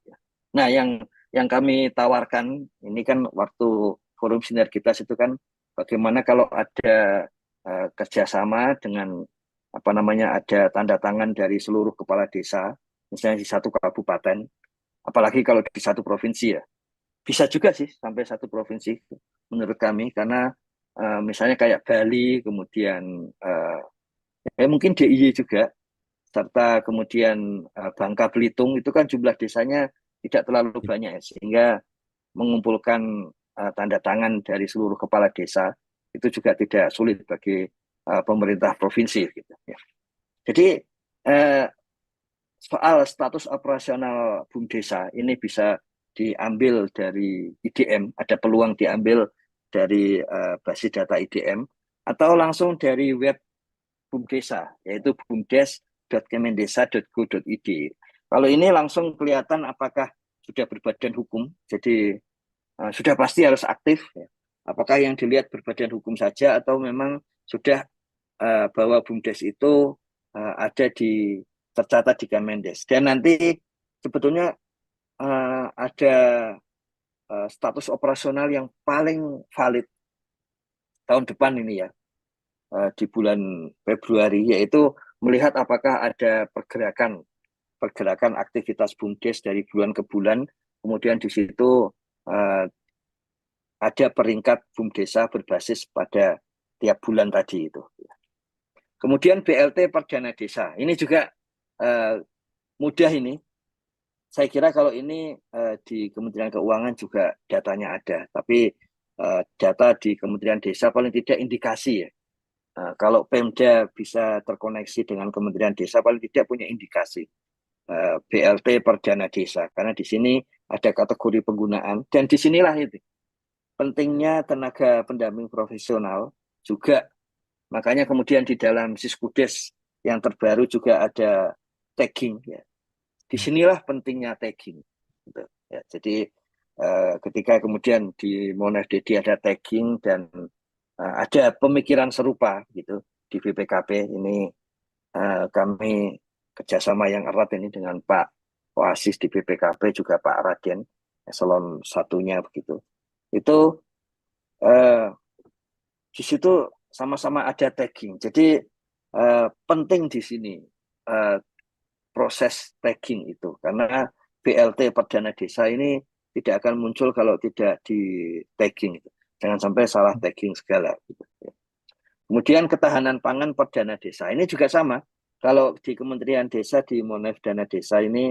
Nah, yang kami tawarkan ini kan waktu forum sinergitas itu kan bagaimana kalau ada kerjasama dengan apa namanya ada tanda tangan dari seluruh kepala desa, misalnya di satu kabupaten, apalagi kalau di satu provinsi ya, bisa juga sih sampai satu provinsi menurut kami karena misalnya kayak Bali, kemudian mungkin DIY juga, serta kemudian Bangka Belitung itu kan jumlah desanya tidak terlalu banyak ya, sehingga mengumpulkan tanda tangan dari seluruh kepala desa itu juga tidak sulit bagi pemerintah provinsi gitu ya. Jadi soal status operasional BUMDesa ini bisa diambil dari IDM, ada peluang diambil dari basis data IDM atau langsung dari web BUMDesa, yaitu bumdes.kemendesa.go.id. Kalau ini langsung kelihatan apakah sudah berbadan hukum, jadi sudah pasti harus aktif. Ya. Apakah yang dilihat berbadan hukum saja atau memang sudah bahwa BUMDes itu ada tercatat di Kemendes. Dan nanti sebetulnya ada status operasional yang paling valid tahun depan ini ya, di bulan Februari, yaitu melihat apakah ada pergerakan aktivitas BUMDes dari bulan ke bulan, kemudian di situ ada peringkat BUMDesa berbasis pada tiap bulan tadi itu. Kemudian BLT per dana desa, ini juga mudah ini. Saya kira kalau ini di Kementerian Keuangan juga datanya ada, tapi data di Kementerian Desa paling tidak indikasi ya. Kalau Pemda bisa terkoneksi dengan Kementerian Desa paling tidak punya indikasi BLT per dana desa, karena di sini ada kategori penggunaan dan disinilah itu pentingnya tenaga pendamping profesional juga. Makanya kemudian di dalam Siskudes yang terbaru juga ada tagging ya. Disinilah pentingnya tagging. Gitu. Ya, jadi ketika kemudian di Monas Dedi ada tagging dan ada pemikiran serupa gitu di BPKP ini, kami kerjasama yang erat ini dengan Pak Oasis di BPKP juga Pak Raden eselon satunya begitu. Itu di situ sama-sama ada tagging. Jadi penting di sini proses tagging itu karena BLT perdana desa ini tidak akan muncul kalau tidak di tagging itu. Jangan sampai salah tagging segala. Gitu. Kemudian ketahanan pangan per dana desa. Ini juga sama. Kalau di Kementerian Desa, di Monef Dana Desa ini,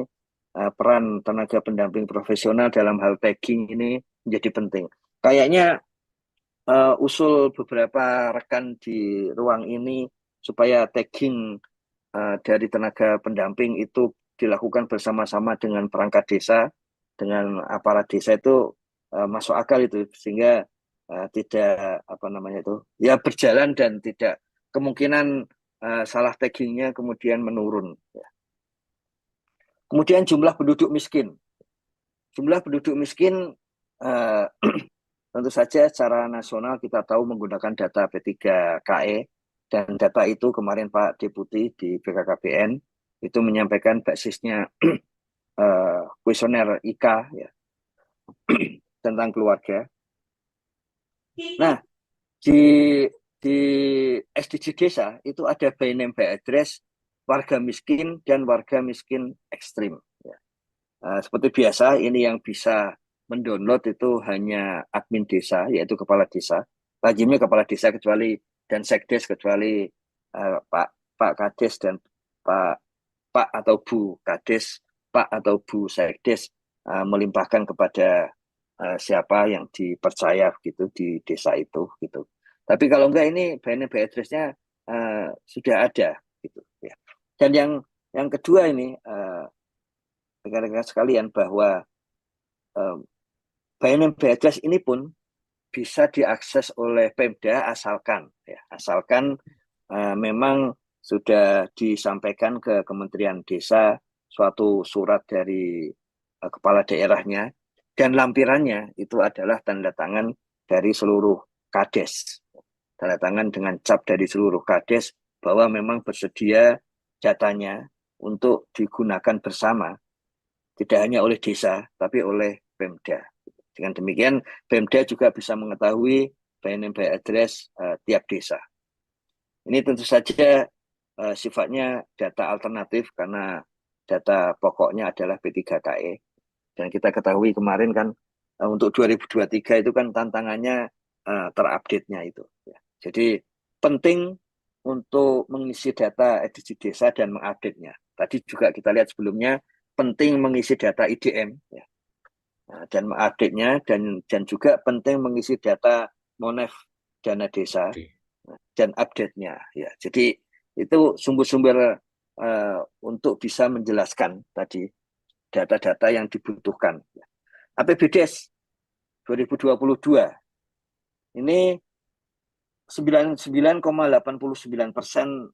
peran tenaga pendamping profesional dalam hal tagging ini menjadi penting. Kayaknya usul beberapa rekan di ruang ini supaya tagging dari tenaga pendamping itu dilakukan bersama-sama dengan perangkat desa, dengan aparat desa itu masuk akal itu, sehingga tidak apa namanya itu ya berjalan dan tidak kemungkinan salah taggingnya kemudian menurun. Kemudian jumlah penduduk miskin, uh, tentu saja secara nasional kita tahu menggunakan data P3KE, dan data itu kemarin Pak Deputi di BKKBN itu menyampaikan basisnya kuesioner IK ya, tentang keluarga. Nah, di di SDG desa itu ada by name by address warga miskin dan warga miskin ekstrim. Ya. Seperti biasa, ini yang bisa mendownload itu hanya admin desa, yaitu kepala desa. Lazimnya kepala desa kecuali dan sekdes, kecuali Pak Kades dan Pak atau Bu Kades, Pak atau Bu Sekdes melimpahkan kepada siapa yang dipercaya gitu di desa itu gitu. Tapi kalau enggak, ini by address-nya sudah ada gitu ya. Dan yang kedua ini rekan-rekan sekalian, bahwa by address ini pun bisa diakses oleh Pemda asalkan memang sudah disampaikan ke Kementerian Desa suatu surat dari kepala daerahnya, dan lampirannya itu adalah tanda tangan dari seluruh kades, tanda tangan dengan cap dari seluruh kades bahwa memang bersedia datanya untuk digunakan bersama, tidak hanya oleh desa tapi oleh Pemda. Dengan demikian Pemda juga bisa mengetahui by name by address tiap desa. Ini tentu saja sifatnya data alternatif karena data pokoknya adalah P3KE. Dan kita ketahui kemarin kan untuk 2023 itu kan tantangannya terupdate-nya itu. Ya. Jadi penting untuk mengisi data edisi desa dan mengupdate-nya. Tadi juga kita lihat sebelumnya penting mengisi data IDM ya, dan mengupdate-nya, dan juga penting mengisi data Monef dana desa dan update-nya ya. Jadi itu sumber-sumber untuk bisa menjelaskan tadi data-data yang dibutuhkan. APBDes 2022 ini 99,89%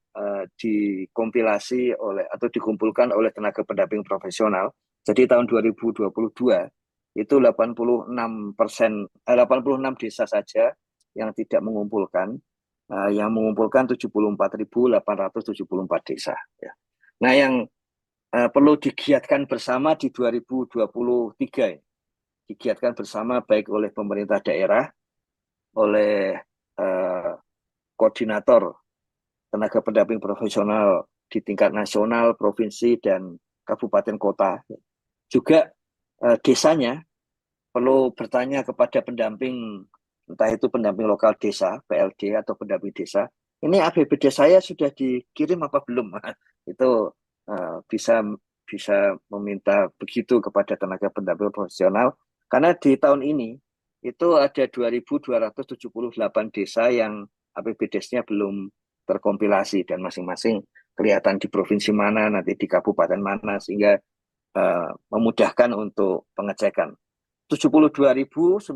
dikompilasi oleh atau dikumpulkan oleh tenaga pendamping profesional. Jadi tahun 2022 itu 86 desa saja yang tidak mengumpulkan, yang mengumpulkan 74.874 desa. Ya. Nah, yang perlu digiatkan bersama di 2023 ini, digiatkan bersama baik oleh pemerintah daerah, oleh koordinator tenaga pendamping profesional di tingkat nasional, provinsi, dan kabupaten kota. Juga desanya perlu bertanya kepada pendamping, entah itu pendamping lokal desa, PLD, atau pendamping desa, ini APBD saya sudah dikirim apa belum? Itu bisa bisa meminta begitu kepada tenaga pendamping profesional, karena di tahun ini itu ada 2.278 desa yang APBDes-nya belum terkompilasi, dan masing-masing kelihatan di provinsi mana, nanti di kabupaten mana, sehingga memudahkan untuk pengecekan. 72.987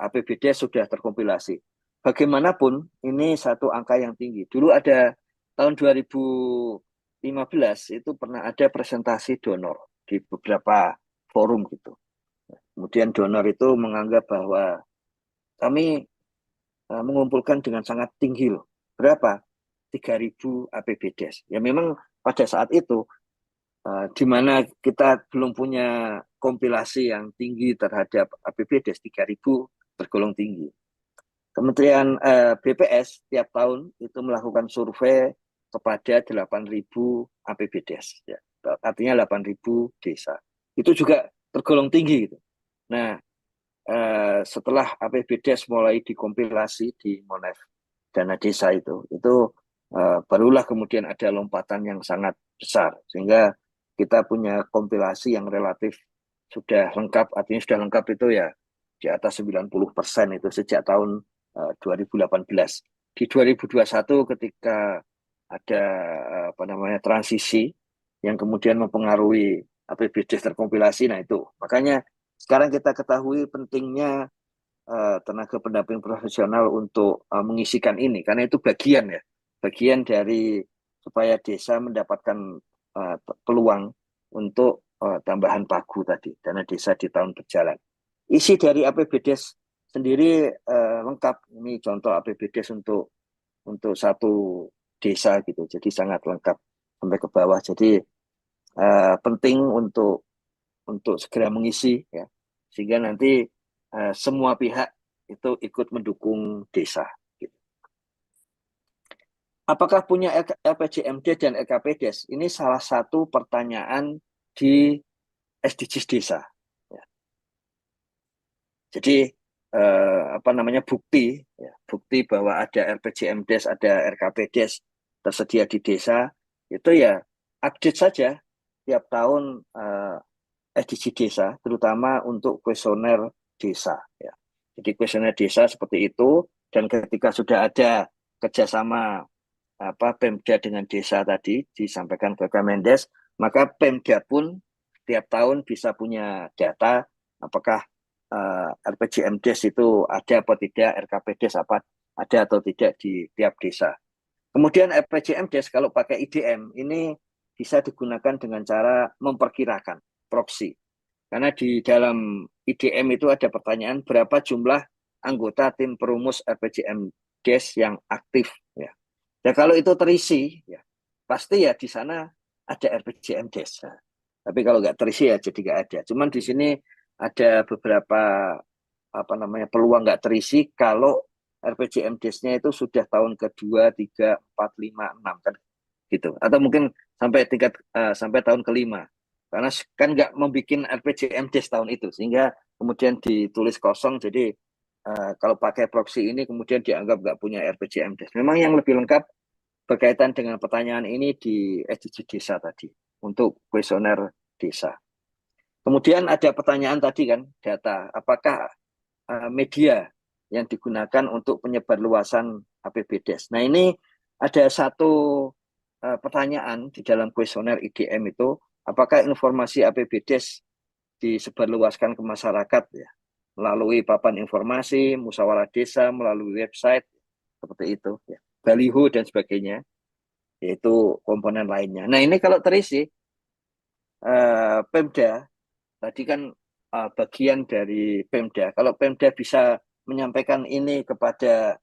APBD sudah terkompilasi. Bagaimanapun ini satu angka yang tinggi. Dulu ada tahun 2015 itu pernah ada presentasi donor di beberapa forum gitu. Kemudian donor itu menganggap bahwa kami mengumpulkan dengan sangat tinggi loh. Berapa? 3.000 APBD. Ya memang pada saat itu di mana kita belum punya kompilasi yang tinggi terhadap APBD, 3.000 tergolong tinggi. Kementerian BPS tiap tahun itu melakukan survei kepada 8.000 APBDes, ya. Artinya 8.000 desa. Itu juga tergolong tinggi gitu. Nah, setelah APBDes mulai dikompilasi di Monef dana desa itu barulah kemudian ada lompatan yang sangat besar sehingga kita punya kompilasi yang relatif sudah lengkap, artinya sudah lengkap itu ya di atas 90% itu sejak tahun 2018. Di 2021 ketika ada apa namanya transisi yang kemudian mempengaruhi APBD terkompilasi, nah itu makanya sekarang kita ketahui pentingnya tenaga pendamping profesional untuk mengisikan ini karena itu bagian dari supaya desa mendapatkan peluang untuk tambahan pagu tadi dana desa di tahun berjalan. Isi dari APBDes sendiri lengkap. Ini contoh APBDes untuk satu desa gitu. Jadi sangat lengkap sampai ke bawah. Jadi penting untuk segera mengisi ya. Sehingga nanti semua pihak itu ikut mendukung desa. Gitu. Apakah punya LPJMD dan LKPDes? Ini salah satu pertanyaan di SDGs desa. Ya. Jadi apa namanya bukti bahwa ada LPJMDes, ada RKPDes tersedia di desa itu ya update saja tiap tahun SDG desa, terutama untuk kuesioner desa. Ya. Jadi kuesioner desa seperti itu dan ketika sudah ada kerjasama Pemda dengan desa tadi disampaikan ke Kemendes, maka Pemda pun tiap tahun bisa punya data apakah RPJMDes itu ada atau tidak, RKPDes apa ada atau tidak di tiap desa. Kemudian RPJMDes kalau pakai IDM ini bisa digunakan dengan cara memperkirakan proksi. Karena di dalam IDM itu ada pertanyaan berapa jumlah anggota tim perumus RPJMDes yang aktif ya. Ya kalau itu terisi, ya pasti ya di sana ada RPJM desa. Tapi kalau nggak terisi ya jadi nggak ada. Cuman di sini ada beberapa apa namanya peluang nggak terisi kalau RPJM desnya itu sudah tahun kedua, tiga, empat, lima, enam kan gitu. Atau mungkin sampai tahun kelima. Karena kan nggak membuat RPJM des tahun itu sehingga kemudian ditulis kosong. Jadi kalau pakai proxy ini kemudian dianggap nggak punya RPJM des. Memang yang lebih lengkap berkaitan dengan pertanyaan ini di SDG desa tadi untuk kuesioner desa. Kemudian ada pertanyaan tadi kan data apakah media yang digunakan untuk penyebar luasan APBDes. Nah ini ada satu pertanyaan di dalam kuesioner IDM itu apakah informasi APBDes disebarluaskan ke masyarakat ya melalui papan informasi, musyawarah desa, melalui website seperti itu ya. Baliho dan sebagainya, yaitu komponen lainnya. Nah ini kalau terisi, Pemda, tadi kan bagian dari Pemda. Kalau Pemda bisa menyampaikan ini kepada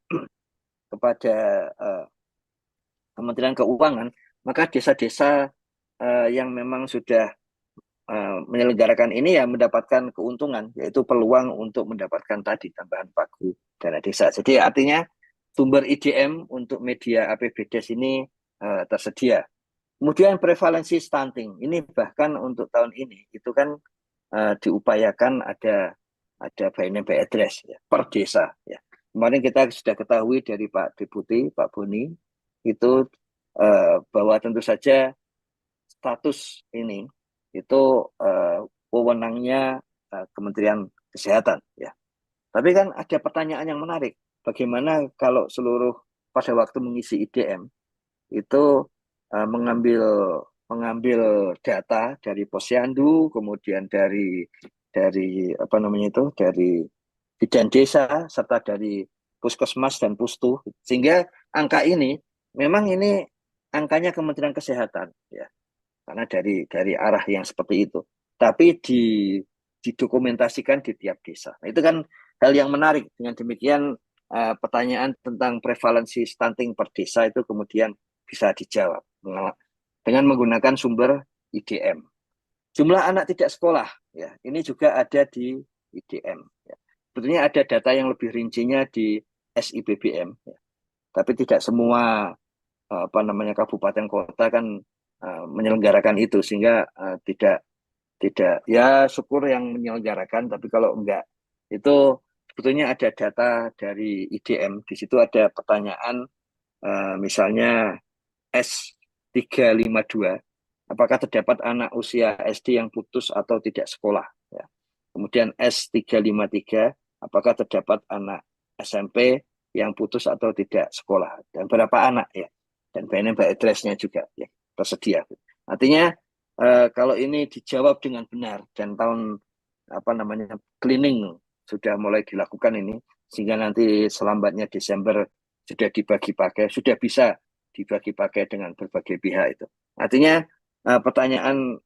Kementerian Keuangan, maka desa-desa yang memang sudah menyelenggarakan ini ya mendapatkan keuntungan, yaitu peluang untuk mendapatkan tadi tambahan pagu dana desa. Jadi artinya sumber IDM untuk media APBDes ini tersedia. Kemudian prevalensi stunting ini bahkan untuk tahun ini itu kan diupayakan ada by name by address ya, per desa ya. Kemarin kita sudah ketahui dari Pak Deputi Pak Boni itu bahwa tentu saja status ini itu wewenangnya Kementerian Kesehatan ya. Tapi kan ada pertanyaan yang menarik. Bagaimana kalau seluruh pada waktu mengisi IDM itu mengambil data dari Posyandu, kemudian dari apa namanya itu dari bidan desa serta dari puskesmas dan pustu, sehingga angka ini memang ini angkanya Kementerian Kesehatan ya, karena dari arah yang seperti itu. Tapi didokumentasikan di tiap desa. Nah, itu kan hal yang menarik. Dengan demikian pertanyaan tentang prevalensi stunting per desa itu kemudian bisa dijawab dengan menggunakan sumber IDM. Jumlah anak tidak sekolah, ya, ini juga ada di IDM. Ya. Sebetulnya ada data yang lebih rincinya di SIBBM, ya. Tapi tidak semua apa namanya kabupaten kota kan menyelenggarakan itu sehingga tidak ya syukur yang menyelenggarakan, tapi kalau enggak itu sebetulnya ada data dari IDM. Di situ ada pertanyaan misalnya S352, apakah terdapat anak usia SD yang putus atau tidak sekolah? Ya. Kemudian S353, apakah terdapat anak SMP yang putus atau tidak sekolah? Dan berapa anak ya? Dan by address-nya juga ya tersedia. Artinya kalau ini dijawab dengan benar dan tahun cleaning sudah mulai dilakukan ini, sehingga nanti selambatnya Desember sudah dibagi pakai, sudah bisa dibagi pakai dengan berbagai pihak itu. Artinya pertanyaan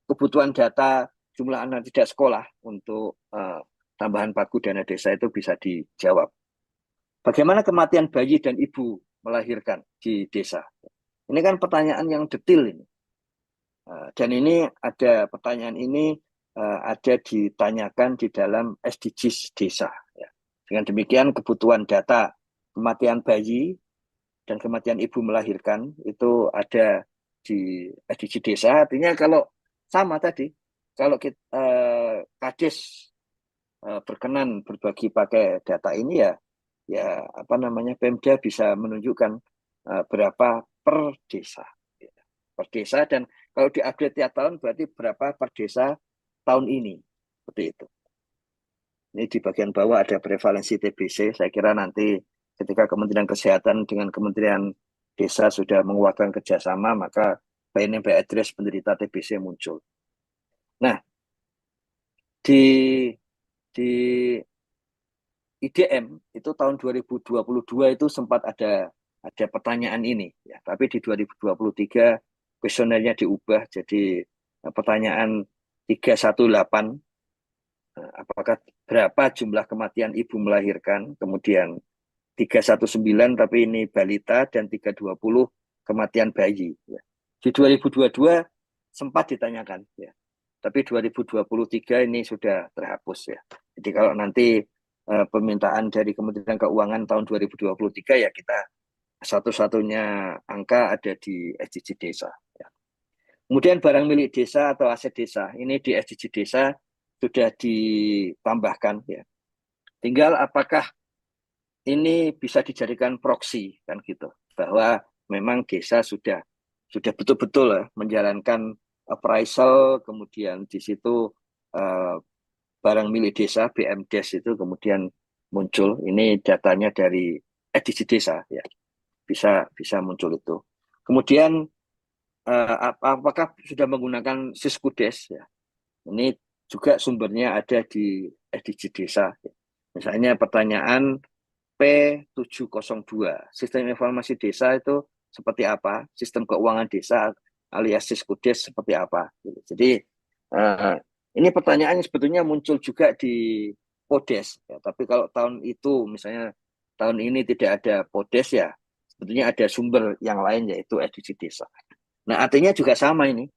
kebutuhan data jumlah anak tidak sekolah untuk tambahan pagu dana desa itu bisa dijawab. Bagaimana kematian bayi dan ibu melahirkan di desa? Ini kan pertanyaan yang detail ini. Dan ini ada pertanyaan ini ada ditanyakan di dalam SDGs desa. Ya. Dengan demikian kebutuhan data kematian bayi dan kematian ibu melahirkan itu ada di SDG desa. Artinya kalau sama tadi, kalau kita Kades berkenan berbagi pakai data ini ya, ya Pemda bisa menunjukkan berapa per desa, ya, per desa, dan kalau diupdate tiap tahun berarti berapa per desa tahun ini, seperti itu. Ini di bagian bawah ada prevalensi TBC. Saya kira nanti ketika Kementerian Kesehatan dengan Kementerian Desa sudah mengeluarkan kerjasama, maka by name by address penderita TBC muncul. Nah, di IDM itu tahun 2022 itu sempat ada pertanyaan ini, ya. Tapi di 2023 kuesionernya diubah jadi pertanyaan 318. Apakah berapa jumlah kematian ibu melahirkan, kemudian 319 tapi ini balita, dan 320 kematian bayi. Ya. Di 2022 sempat ditanyakan, ya. Tapi 2023 ini sudah terhapus, ya. Jadi kalau nanti permintaan dari Kementerian Keuangan tahun 2023 ya kita satu-satunya angka ada di SDG desa. Ya. Kemudian barang milik desa atau aset desa ini di SDG desa sudah ditambahkan, ya. Tinggal apakah ini bisa dijadikan proksi kan gitu, bahwa memang desa sudah betul-betul menjalankan appraisal, kemudian di situ uh, barang milik desa BMDes itu kemudian muncul. Ini datanya dari edisi desa, ya, bisa bisa muncul itu. Kemudian apakah sudah menggunakan Siskudes, ya, ini juga sumbernya ada di edisi desa, ya. Misalnya pertanyaan P702, sistem informasi desa itu seperti apa, sistem keuangan desa alias Siskudes seperti apa. Jadi ini pertanyaan sebetulnya muncul juga di Podes, ya. Tapi kalau tahun itu misalnya tahun ini tidak ada Podes, ya sebetulnya ada sumber yang lain yaitu edisi desa. Nah artinya juga sama ini,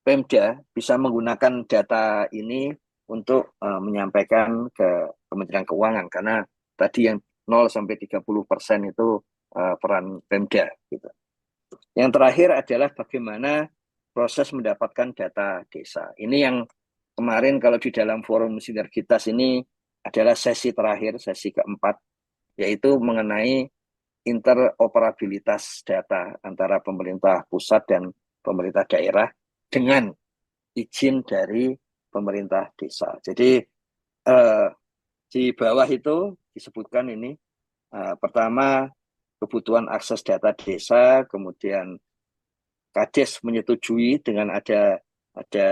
Pemda bisa menggunakan data ini untuk menyampaikan ke Kementerian Keuangan, karena tadi yang 0-30% itu peran Pemda gitu. Yang terakhir adalah bagaimana proses mendapatkan data desa. Ini yang kemarin kalau di dalam forum sinergitas ini adalah sesi terakhir, sesi keempat, yaitu mengenai interoperabilitas data antara pemerintah pusat dan pemerintah daerah dengan izin dari pemerintah desa. Jadi di bawah itu disebutkan ini pertama kebutuhan akses data desa, kemudian Kades menyetujui dengan ada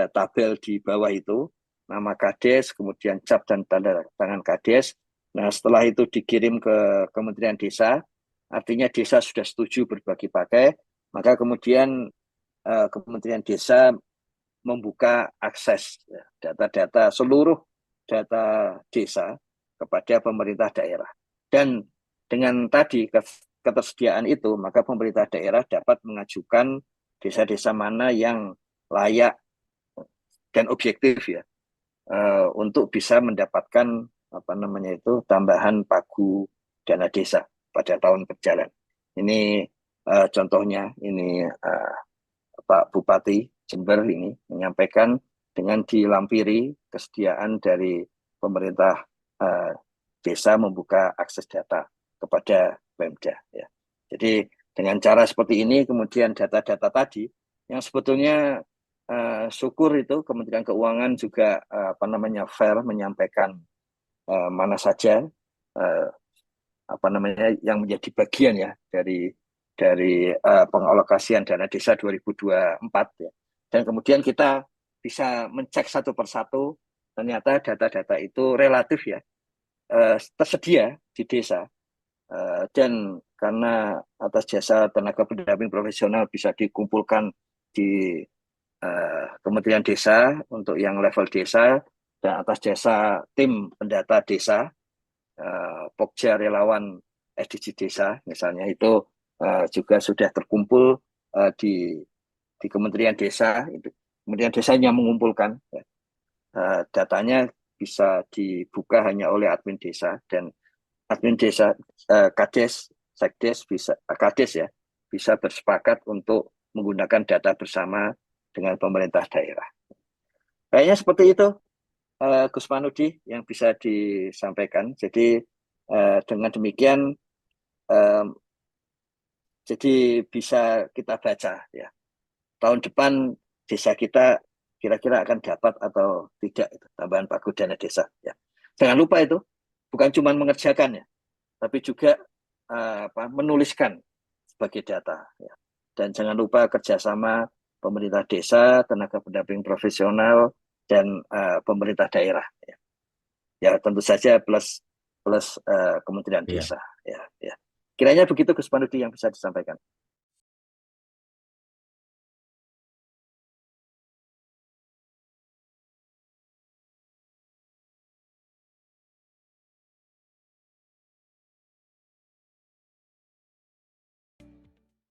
tabel di bawah itu, nama Kades, kemudian cap dan tanda tangan Kades. Nah, setelah itu dikirim ke Kementerian Desa, artinya desa sudah setuju berbagi pakai, maka kemudian Kementerian Desa membuka akses data-data seluruh data desa kepada pemerintah daerah. Dan dengan tadi ketersediaan itu, maka pemerintah daerah dapat mengajukan desa-desa mana yang layak dan objektif, ya, untuk bisa mendapatkan tambahan pagu dana desa pada tahun berjalan. Ini contohnya, ini Pak Bupati Jember ini menyampaikan dengan dilampiri kesediaan dari pemerintah desa membuka akses data kepada Pemda. Ya. Jadi dengan cara seperti ini, kemudian data-data tadi yang sebetulnya syukur itu Kementerian Keuangan juga fair menyampaikan mana saja yang menjadi bagian ya dari pengalokasian dana desa 2024 ya. Dan kemudian kita bisa mencek satu persatu, ternyata data-data itu relatif ya tersedia di desa. Dan karena atas jasa tenaga pendamping profesional bisa dikumpulkan di Kementerian Desa untuk yang level desa, dan atas jasa tim pendata desa, Pokja relawan SDG Desa misalnya, itu juga sudah terkumpul di Kementerian Desa. Itu Kementerian Desanya mengumpulkan ya. Datanya bisa dibuka hanya oleh admin desa, dan admin desa, Kades, Sekdes bisa, Kades ya, bisa bersepakat untuk menggunakan data bersama dengan pemerintah daerah. Kayaknya seperti itu, Gus Manudi, yang bisa disampaikan. Jadi dengan demikian, jadi bisa kita baca ya, tahun depan desa kita kira-kira akan dapat atau tidak itu tambahan pagu dana desa ya. Jangan lupa itu bukan cuma mengerjakan ya, tapi juga menuliskan sebagai data ya. Dan jangan lupa kerjasama pemerintah desa, tenaga pendamping profesional, dan pemerintah daerah ya. Ya tentu saja plus plus Kementerian Iya. Desa ya. Kiranya begitu Gus Panudi yang bisa disampaikan.